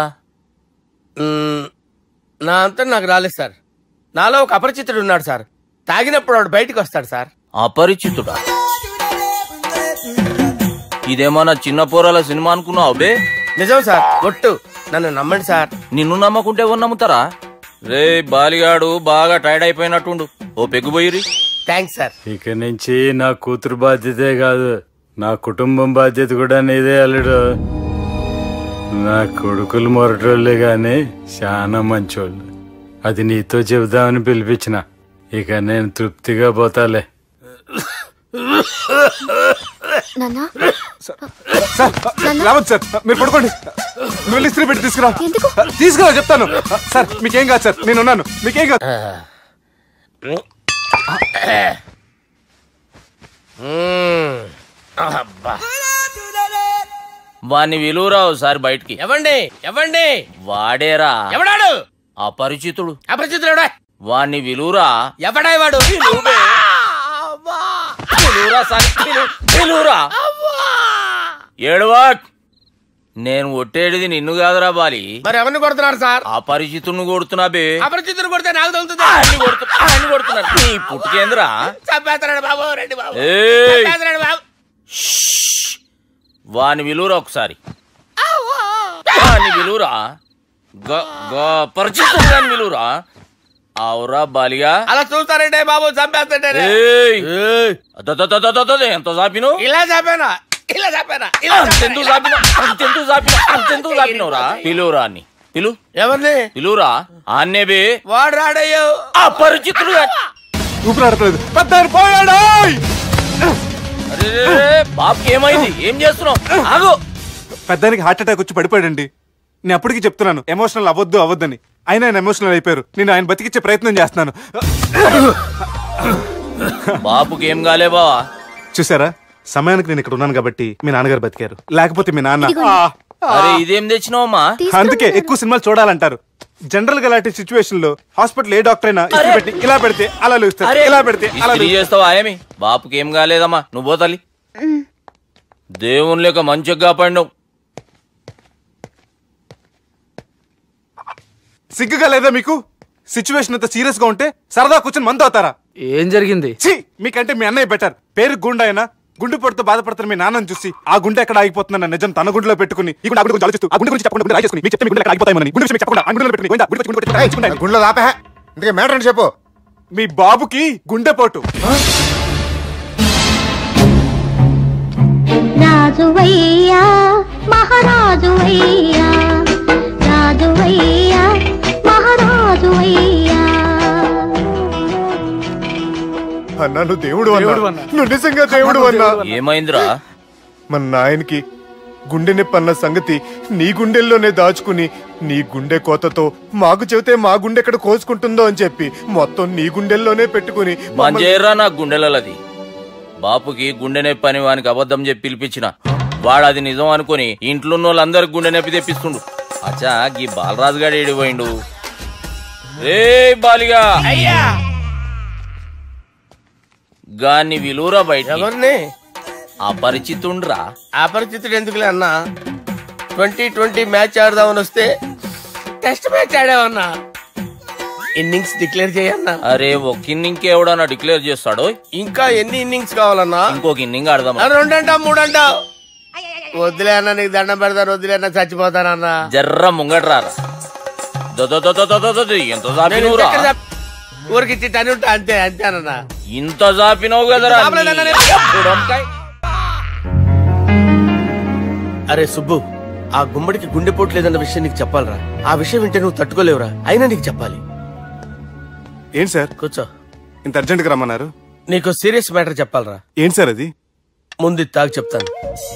నా అంతా నాకు రాలేదు సార్. నాలో ఒక అపరిచితుడు ఉన్నాడు సార్, తాగినప్పుడు వాడు బయటకు వస్తాడు సార్. అపరిచితుడా? ఇదేమన్నా చిన్న పోరాల సినిమా అనుకున్నావు బే? నిజం సార్, ఒట్టు, నన్ను నమ్మండి సార్. నిన్ను నమ్మకుంటే ఎవరు నమ్ముతారా? రే బాలిగాడు బాగా టైర్డ్ అయిపోయినట్టుండు, ఓ పెగ్గుపోయిరి. Thanks sir. ఇక నుంచి నా కూతురు బాధ్యతే కాదు, నా కుటుంబం బాధ్యత కూడా నీదే అల్లుడు. నా కొడుకులు మొరటోళ్ళే గాని చాలా మంచోళ్ళు. అది నీతో చెబుదామని పిలిపించిన. ఇక నేను తృప్తిగా పోతాలే. రావద్దు సార్, మీరు పడుకోండి. నువ్వు ఇస్త్రీ పెట్టి తీసుకురా. తీసుకురా చెప్తాను సార్. మీకేం కాదు సార్, నేను ఉన్నాను, మీకేం కాదు. వాణ్ణి విలువరావు సార్ బయటికి. ఎవండి ఎవండి? వాడేరా. ఎవడాడు? అపరిచితుడు. అపరిచితుడు వాణ్ణి విలువరా. ఎవడా వాడు? ఏడవా, నేను కొట్టేది నిన్ను కాదురా బాలి. మరి ఎవరిని కొడుతున్నారు సార్? అపరిచితుడిని కొడుతున్నా బే. అపరిచితుడు కొడితే నాకు తగులుతుంది. కొడుతున్నారు నీ పుట్టుకేంద్రా? చంపేస్తున్నాడు బాబు, రండి బాబు, ఏయ్ చంపేస్తున్నాడు బాబు. వాని విలువరా ఒకసారి, వాని విలువరా, పరిచితుడు గాని విలువరా. అవురా బాలిగా, అలా చూస్తారంటే బాబు చంపేస్తాడే. ఎంత చాపిను? ఇలా చాపానా, ఇలా చాపానా, అంతెందుకు చాపిన, అంతెందుకు చాపిన, అంతెందుకు చాపినవురా? పిలువురా అని పిలు. ఎవరిని పిలువురా? అన్నేబే వాడు రాడయ్యో. అపరిచితుడు ఊపిరాడట్లేదు. పెద్దాయన పోయాడు. అరే బాబుకి ఏమైంది? ఏం చేస్తున్నావు? ఆగు. పెద్దానికి హార్ట్ అటాక్ వచ్చి పడిపోయాడండి. నేను అప్పటికి చెప్తున్నాను ఎమోషనల్ అవ్వద్దని. అయినా ఆయన ఎమోషనల్ అయిపోయారు. నేను ఆయన బతికిచ్చే ప్రయత్నం చేస్తున్నాను. బాబుకి ఏం కాలే బావా? చూసారా, సమయానికి నేను ఇక్కడ ఉన్నాను కాబట్టి మీ నాన్నగారు బతికారు. లేకపోతే మీ నాన్న. అరే ఇదేం తెచ్చినావమ్మా? అందుకే ఎక్కువ సినిమాలు చూడాలంటారు. జనరల్ గా అలాంటి సిచ్యువేషన్ లో హాస్పిటల్ ఏ డాక్టర్ అయినా పెట్టి ఇలా పెడితే అలా లూస్తారు, ఇలా పెడితే అలా చేస్తావా? ఏమి బాపుకి ఏం కాలేదమ్మా, నువ్వు పోతాలి. దేవుని లేక మంచిగా కాపాడినావు. సిగ్గుగా లేదా మీకు? సిచ్యువేషన్ అంత సీరియస్ గా ఉంటే సరదా కూర్చొని మందు అవుతారా? ఏం జరిగింది? మీకంటే మీ అన్నయ్య బెటర్. పేరు గుండె అయినా గుండె పొడితో బాధపడుతున్న మీ నాన్నని చూసి ఆ గుండె ఎక్కడ ఆగిపోతుందన్న నిజం తన గుండెలో పెట్టుకుని ఈ గుండె గురించి ఆలోచిస్తూ ఆ గుండె గురించి చెప్పకుండా గుండె రాజేసుకుని మీకు చెప్తే మీ గుండె ఎక్కడ ఆగిపోతాయని గుండె విషయం చెప్పకుండా ఆ గుండెలో పెట్టుకుని గుండెలో ఆపే. ఇందుకే మ్యాటర్ అని చెప్పు. మీ బాబుకి గుండెపోటు. రాజువయ్యా మహారాజువయ్యా, రాజువయ్యా మహారాజువయ్యా. అన్నా నువ్వు దేవుడు అన్నా, నువ్వు నిజంగా దేవుడు అన్నా. ఏమైందిరా? మన నాయనకి గుండె నొప్పి అన్న సంగతి నీ గుండెల్లోనే దాచుకుని నీ గుండె కోతతో మాకు చెబితే మా గుండె ఎక్కడ కోసుకుంటుందో అని చెప్పి మొత్తం నీ గుండెల్లోనే పెట్టుకుని మంజేరా నా గుండెలది. బాపుకి గుండె నొప్పి అని వానికి అబద్ధం చెప్పి పిలిపించిన వాడు అది నిజం అనుకుని ఇంట్లో ఉన్న వాళ్ళందరికి గుండె నొప్పి తెప్పిస్తుండు. అచ్చా గీ బాలరాజు గారు ఏడిపోయిండు. రే బాలిగా అయ్యా, గాన్ని విలువరా బయట. ఎవరిని? అపరిచితుండ్రా. అపరిచితుడు ఎందుకులే అన్నా? 2020 మ్యాచ్ ఆడదామని వస్తే టెస్ట్ మ్యాచ్ ఆడావన్నా. ఇన్నింగ్స్ డిక్లేర్ చేయన్నా. అరే ఒక ఇన్నింగ్ ఎవడన్నా డిక్లేర్ చేస్తాడు? ఇంకా ఎన్ని ఇన్నింగ్స్ కావాలన్నా? ఇంకొక ఇన్నింగ్ ఆడదాం. 2 అంటావు 3 అంటావు. వద్దులే అన్న, నీకు దండం పెడతాను. వద్దులే అన్న, చచ్చిపోతానన్నా. జర్ర ముంగట్రా. ఎంత జాపినవురా? ఊరికి టని ఉంటా అంతే అంతేనన్నా. ఇంత జాపినవు కదరా. అరే సుబ్బు, ఆ గుమ్మడికి గుండెపోటు లేదన్న విషయం నీకు చెప్పాలరా. ఆ విషయం వింటే నువ్వు తట్టుకోలేవురా. అయినా నీకు చెప్పాలి. ఏంటి సార్? కూర్చో. ఇంత అర్జెంట్ గా రమ్మన్నారు? నీకు సీరియస్ మ్యాటర్ చెప్పాలరా. ఏంటి సార్ అది? ముందు తాగు చెప్తాను.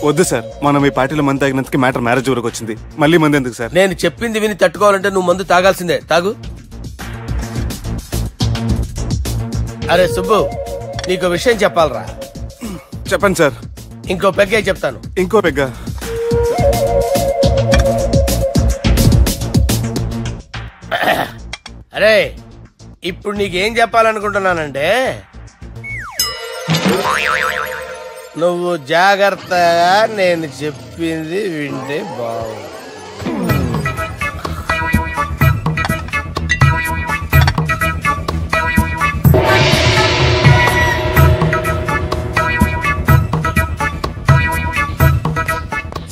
వద్దు సార్, మనం ఈ పార్టీలో మందు తాగినందుకు మ్యాటర్ మ్యారేజ్ వరకు వచ్చింది. మళ్ళీ మందు ఎందుకు సార్? నేను చెప్పింది విని తట్టుకోవాలంటే నువ్వు మందు తాగాల్సిందే. తాగు. అరే సుబ్బు, నీకు విషయం చెప్పాలరా. చెప్పండి సార్. ఇంకో పెగ్గే చెప్తాను. ఇంకో పెగ్గ? అరే ఇప్పుడు నీకేం చెప్పాలనుకుంటున్నానంటే, నువ్వు జాగ్రత్తగా నేను చెప్పింది వింటే బాగు.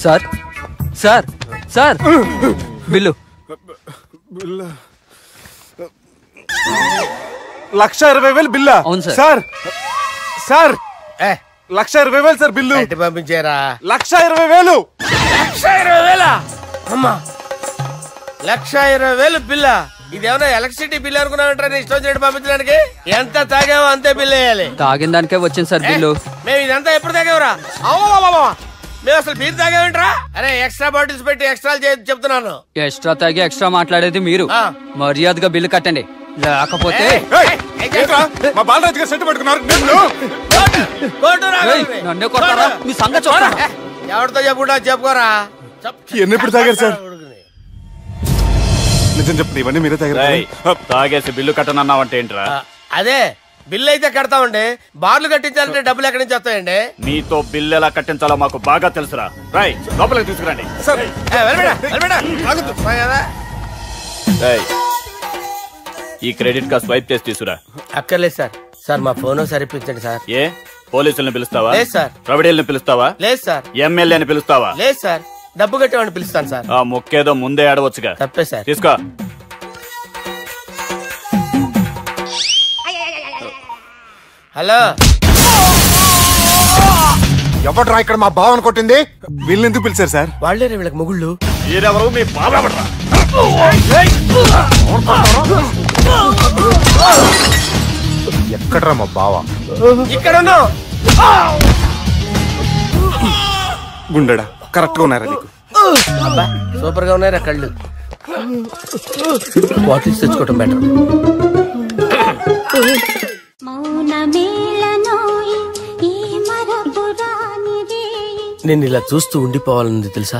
Sir sir sir bill. 1,20,000 బిల్లా? అవును sir. Sir sir 1,20,000 sir bill. పంపించారా? 1,20,000. 1,20,000? అమ్మా, 1,20,000 బిల్లా? ఇదేమన్నా ఎలక్ట్రిసిటీ బిల్ అనుకున్నామంటారా? నీ ఇష్టం చేయడం పంపించడానికి ఎంత తాగావో అంతే బిల్ వేయాలి. తాగిన దానికే వచ్చింది సార్ బిల్లు. మేము ఇదంతా ఎప్పుడు తాగేవరా? మేము అసలు బీర్ తాగేమంటారా? అరే ఎక్స్ట్రా బాటిల్స్ పెట్టి ఎక్స్ట్రా చెప్తున్నాను. ఎక్స్ట్రా తాగి ఎక్స్ట్రా మాట్లాడేది మీరు. మర్యాదగా బిల్లు కట్టండి, లేకపోతే మా బాలరాజు గారు సెట్ పట్టుకున్నారు. నన్నే కొడతారా? మీ సంగతి చూస్తారా? ఎవరితో చెప్పుకుంటా చెప్పుకోరా. ఎన్నెప్పుడు తాగారు సార్? నిజం చెప్పండి, ఇవన్నీ మీరే తాగారు? తాగేసి బిల్లు కట్టనన్నావంటే ఏంట్రా? అదే బిల్లు అయితే కడతామండి. బార్లు కట్టించాలంటే డబ్బులు ఎక్కడి నుంచి వస్తాయండి? నీతో బిల్లు ఎలా కట్టించాలో మాకు బాగా తెలుసురా. రై లోపలికి తీసుకురండి. ఈ క్రెడిట్ కార్డ్ స్వైప్ చేసి తీసుకురా. అక్కర్లేదు సార్. సార్ మా ఫోన్ సరిపించండి సార్. ఏ పోలీసుల్ని పిలుస్తావా? లేదు సార్. ప్రొవిడీల్ని పిలుస్తావా? లేదు సార్. ఎమ్మెల్యేని పిలుస్తావా? లేదు సార్. డబ్బు కట్టేవాడిని పిలుస్తాను సార్. ఆ మొక్కేదో ముందే ఆడవచ్చుగా. తప్పే సార్. తీసుకో. హలో, ఎవడ్రా ఇక్కడ మా బావని కొట్టింది? వీళ్ళని ఎందుకు పిలిచారు సార్? వాళ్ళేరే వీళ్ళకి మొగుళ్ళు. మీరెవరు? మీ బావెవడ్రా? ఎక్కడ్రా మా బావ? ఇక్కడ ఉన్నావు. గుండెడా కరెక్ట్ గా ఉన్నారా నీకు? అబ్బా సూపర్ గా ఉన్నారా కళ్ళు. బాటిల్స్ తెచ్చుకోవటం బెటర్. నేను ఇలా చూస్తూ ఉండిపోవాలని తెలుసా?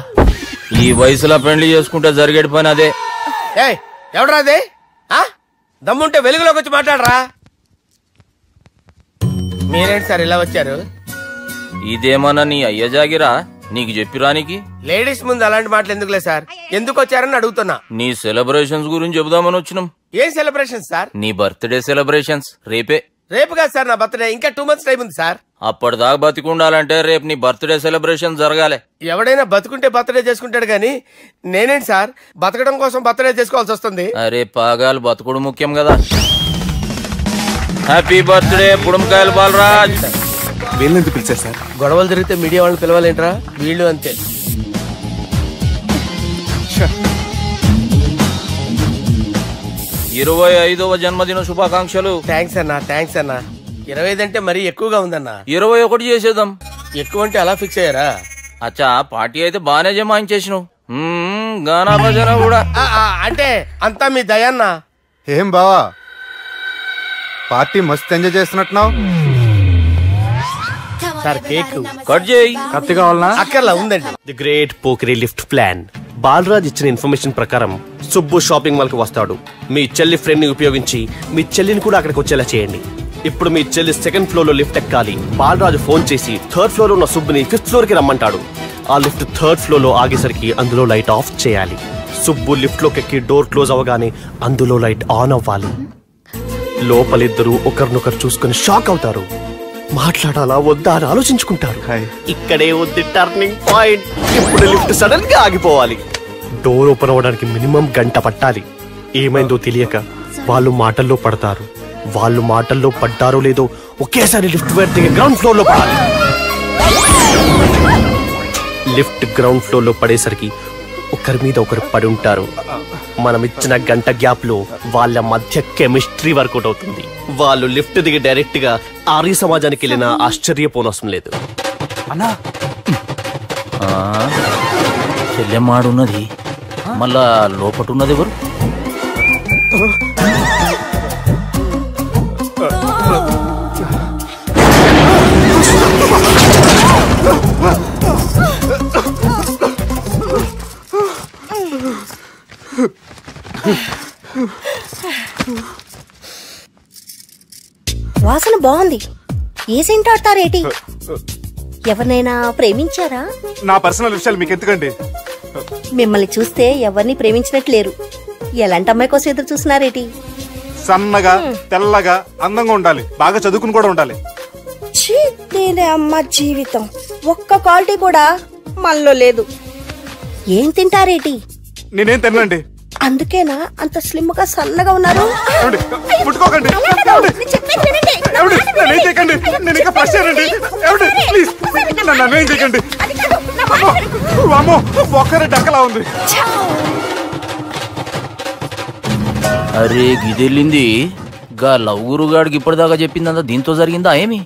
ఈ వయసులో పెళ్లి చేసుకుంటే జరిగేటి పని అదే. ఎవడరా అదే? దమ్ముంటే వెలుగులోకి వచ్చి మాట్లాడరా. మీరేంటి సార్ ఇలా వచ్చారు? ఇదేమన్నా నీ అయ్య జాగిరా నీకు చెప్పిరానికి? లేడీస్ ముందు అలాంటి మాటలు ఎందుకులే సార్. ఎందుకు వచ్చారని అడుగుతున్నా. నీ సెలబ్రేషన్స్ గురించి చెబుదామని వచ్చినాం. ఏం సెలబ్రేషన్ సార్? నీ బర్త్డే సెలబ్రేషన్స్ రేపే. రేపు కాదు సార్ నా బర్త్డే. ఇంకా 2 months టైం ఉంది సార్. అప్పటిదాకా బతికుండాలంటే రేపు నీ బర్త్డే సెలబ్రేషన్ జరగాలి. ఎవడైనా బతుకుంటే బర్త్డే చేసుకుంటాడు గానీ నేనేంటి సార్ బతకడం కోసం బర్త్డే చేసుకోవాల్సి వస్తుంది? అరే పాగాలు బతుకుడు ముఖ్యం కదా. హ్యాపీ బర్త్డే పుడుమకాయలు బాలరాజ్. వీళ్ళెందుకు పిలిచారు సార్? గొడవలు జరిగితే మీడియా వాళ్ళని పిలవాలేంట్రా? వీళ్ళు అంతే. 25వ జన్మదిన శుభాకాంక్షలు. థ్యాంక్స్ అన్నా. థ్యాంక్స్ అన్నా. 25 అంటే మరీ ఎక్కువగా ఉందన్నా. 21 చేసేద్దాం. ఎక్కువ అంటే అలా ఫిక్స్ అయ్యారా? అచ్చా పార్టీ అయితే బానే జమాయించేసినావు. గానా భజన కూడా అంటే అంతా మీ దయన్నా. ఏం బావా పార్టీ మస్తు ఎంజాయ్ చేస్తున్నట్టున్నావు. సార్ కేక్ కట్ చేయి. కత్తి కావాలనా? అక్కర్లా ఉందండి. ది గ్రేట్ పోకరీ లిఫ్ట్ ప్లాన్. బాలరాజ్ ఇచ్చిన ఇన్ఫర్మేషన్ ప్రకారం సుబ్బు షాపింగ్ మాల్ కి వస్తాడు. మీ చెల్లి ఫ్రెండ్ ని ఉపయోగించి మీ చెల్లిని కూడా అక్కడికి వచ్చేలా చేయండి. ఇప్పుడు మీ చెల్లి 2nd ఫ్లోర్ లో లిఫ్ట్ ఎక్కాలి. బాలరాజు ఫోన్ చేసి 3rd ఫ్లోర్ లో ఉన్న సుబ్బుని 5th ఫ్లోర్ కి రమ్మంటాడు. ఆ లిఫ్ట్ 3rd ఫ్లోర్ లో ఆగేసరికి అందులో లైట్ ఆఫ్ చేయాలి. సుబ్బు లిఫ్ట్ లోకి ఎక్కి డోర్ క్లోజ్ అవగానే అందులో లైట్ ఆన్ అవ్వాలి. లోపలిద్దరూ ఒకరినొకరు చూసుకుని షాక్ అవుతారు. మాట్లాడాలా వద్దా అని ఆలోచించుకుంటారు. ఇక్కడే ఉంది టర్నింగ్ పాయింట్. ఇప్పుడు లిఫ్ట్ సడన్ గా ఆగిపోవాలి. డోర్ ఓపెన్ అవ్వడానికి మినిమం 1 గంట పట్టాలి. ఏమైందో తెలియక వాళ్ళు మాటల్లో పడతారు. వాళ్ళు మాటల్లో పడ్డారో లేదో ఒకేసారి లిఫ్ట్ వైర్ దిగి గ్రౌండ్ ఫ్లోర్ లో పడాలి. లిఫ్ట్ గ్రౌండ్ ఫ్లోర్ లో పడేసరికి ఒకరి మీద ఒకరు పడి ఉంటారు. మనం ఇచ్చిన 1 గంట గ్యాప్ లో వాళ్ళ మధ్య కెమిస్ట్రీ వర్కౌట్ అవుతుంది. వాళ్ళు లిఫ్ట్ దిగి డైరెక్ట్ గా ఆర్య సమాజానికి వెళ్ళినా ఆశ్చర్యపోనవసరం లేదు. అన్నా చెల్లెమ్మాడున్నది మళ్ళా లోపటున్నది ఎవరు? వాసన బాగుంది. ఏ సెంట్ ఆడతారేటి? ఎవరినైనా ప్రేమించారా? నా పర్సనల్ విషయాలు మీకు ఎందుకండి? మిమ్మల్ని చూస్తే ఎవరిని ప్రేమించినట్లేరు. ఎలాంటి అమ్మాయి కోసం ఎదురు చూస్తున్నారేటి? సన్నగా తెల్లగా అందంగా ఉండాలి. బాగా చదువుకుని కూడా ఉండాలి. అమ్మ జీవితం ఒక్క క్వాలిటీ కూడా మనలో లేదు. ఏం తింటారేటి? నేనేం తినండి. అందుకేనా అంత స్లిమ్ గా సన్నగా ఉన్నారు? ముట్టుకోకండి. నేను ఇంకా ఫ్రెష్ అయ్యానండి. ప్లీజ్ నన్ను ఏం చేయకండి. ఒక్కరే డక్కలా ఉంది. అరే గిదెళ్ళింది గా లవ్ గురుగాడికి ఇప్పటిదాకా చెప్పిందంతా దీంతో జరిగిందా ఏమి?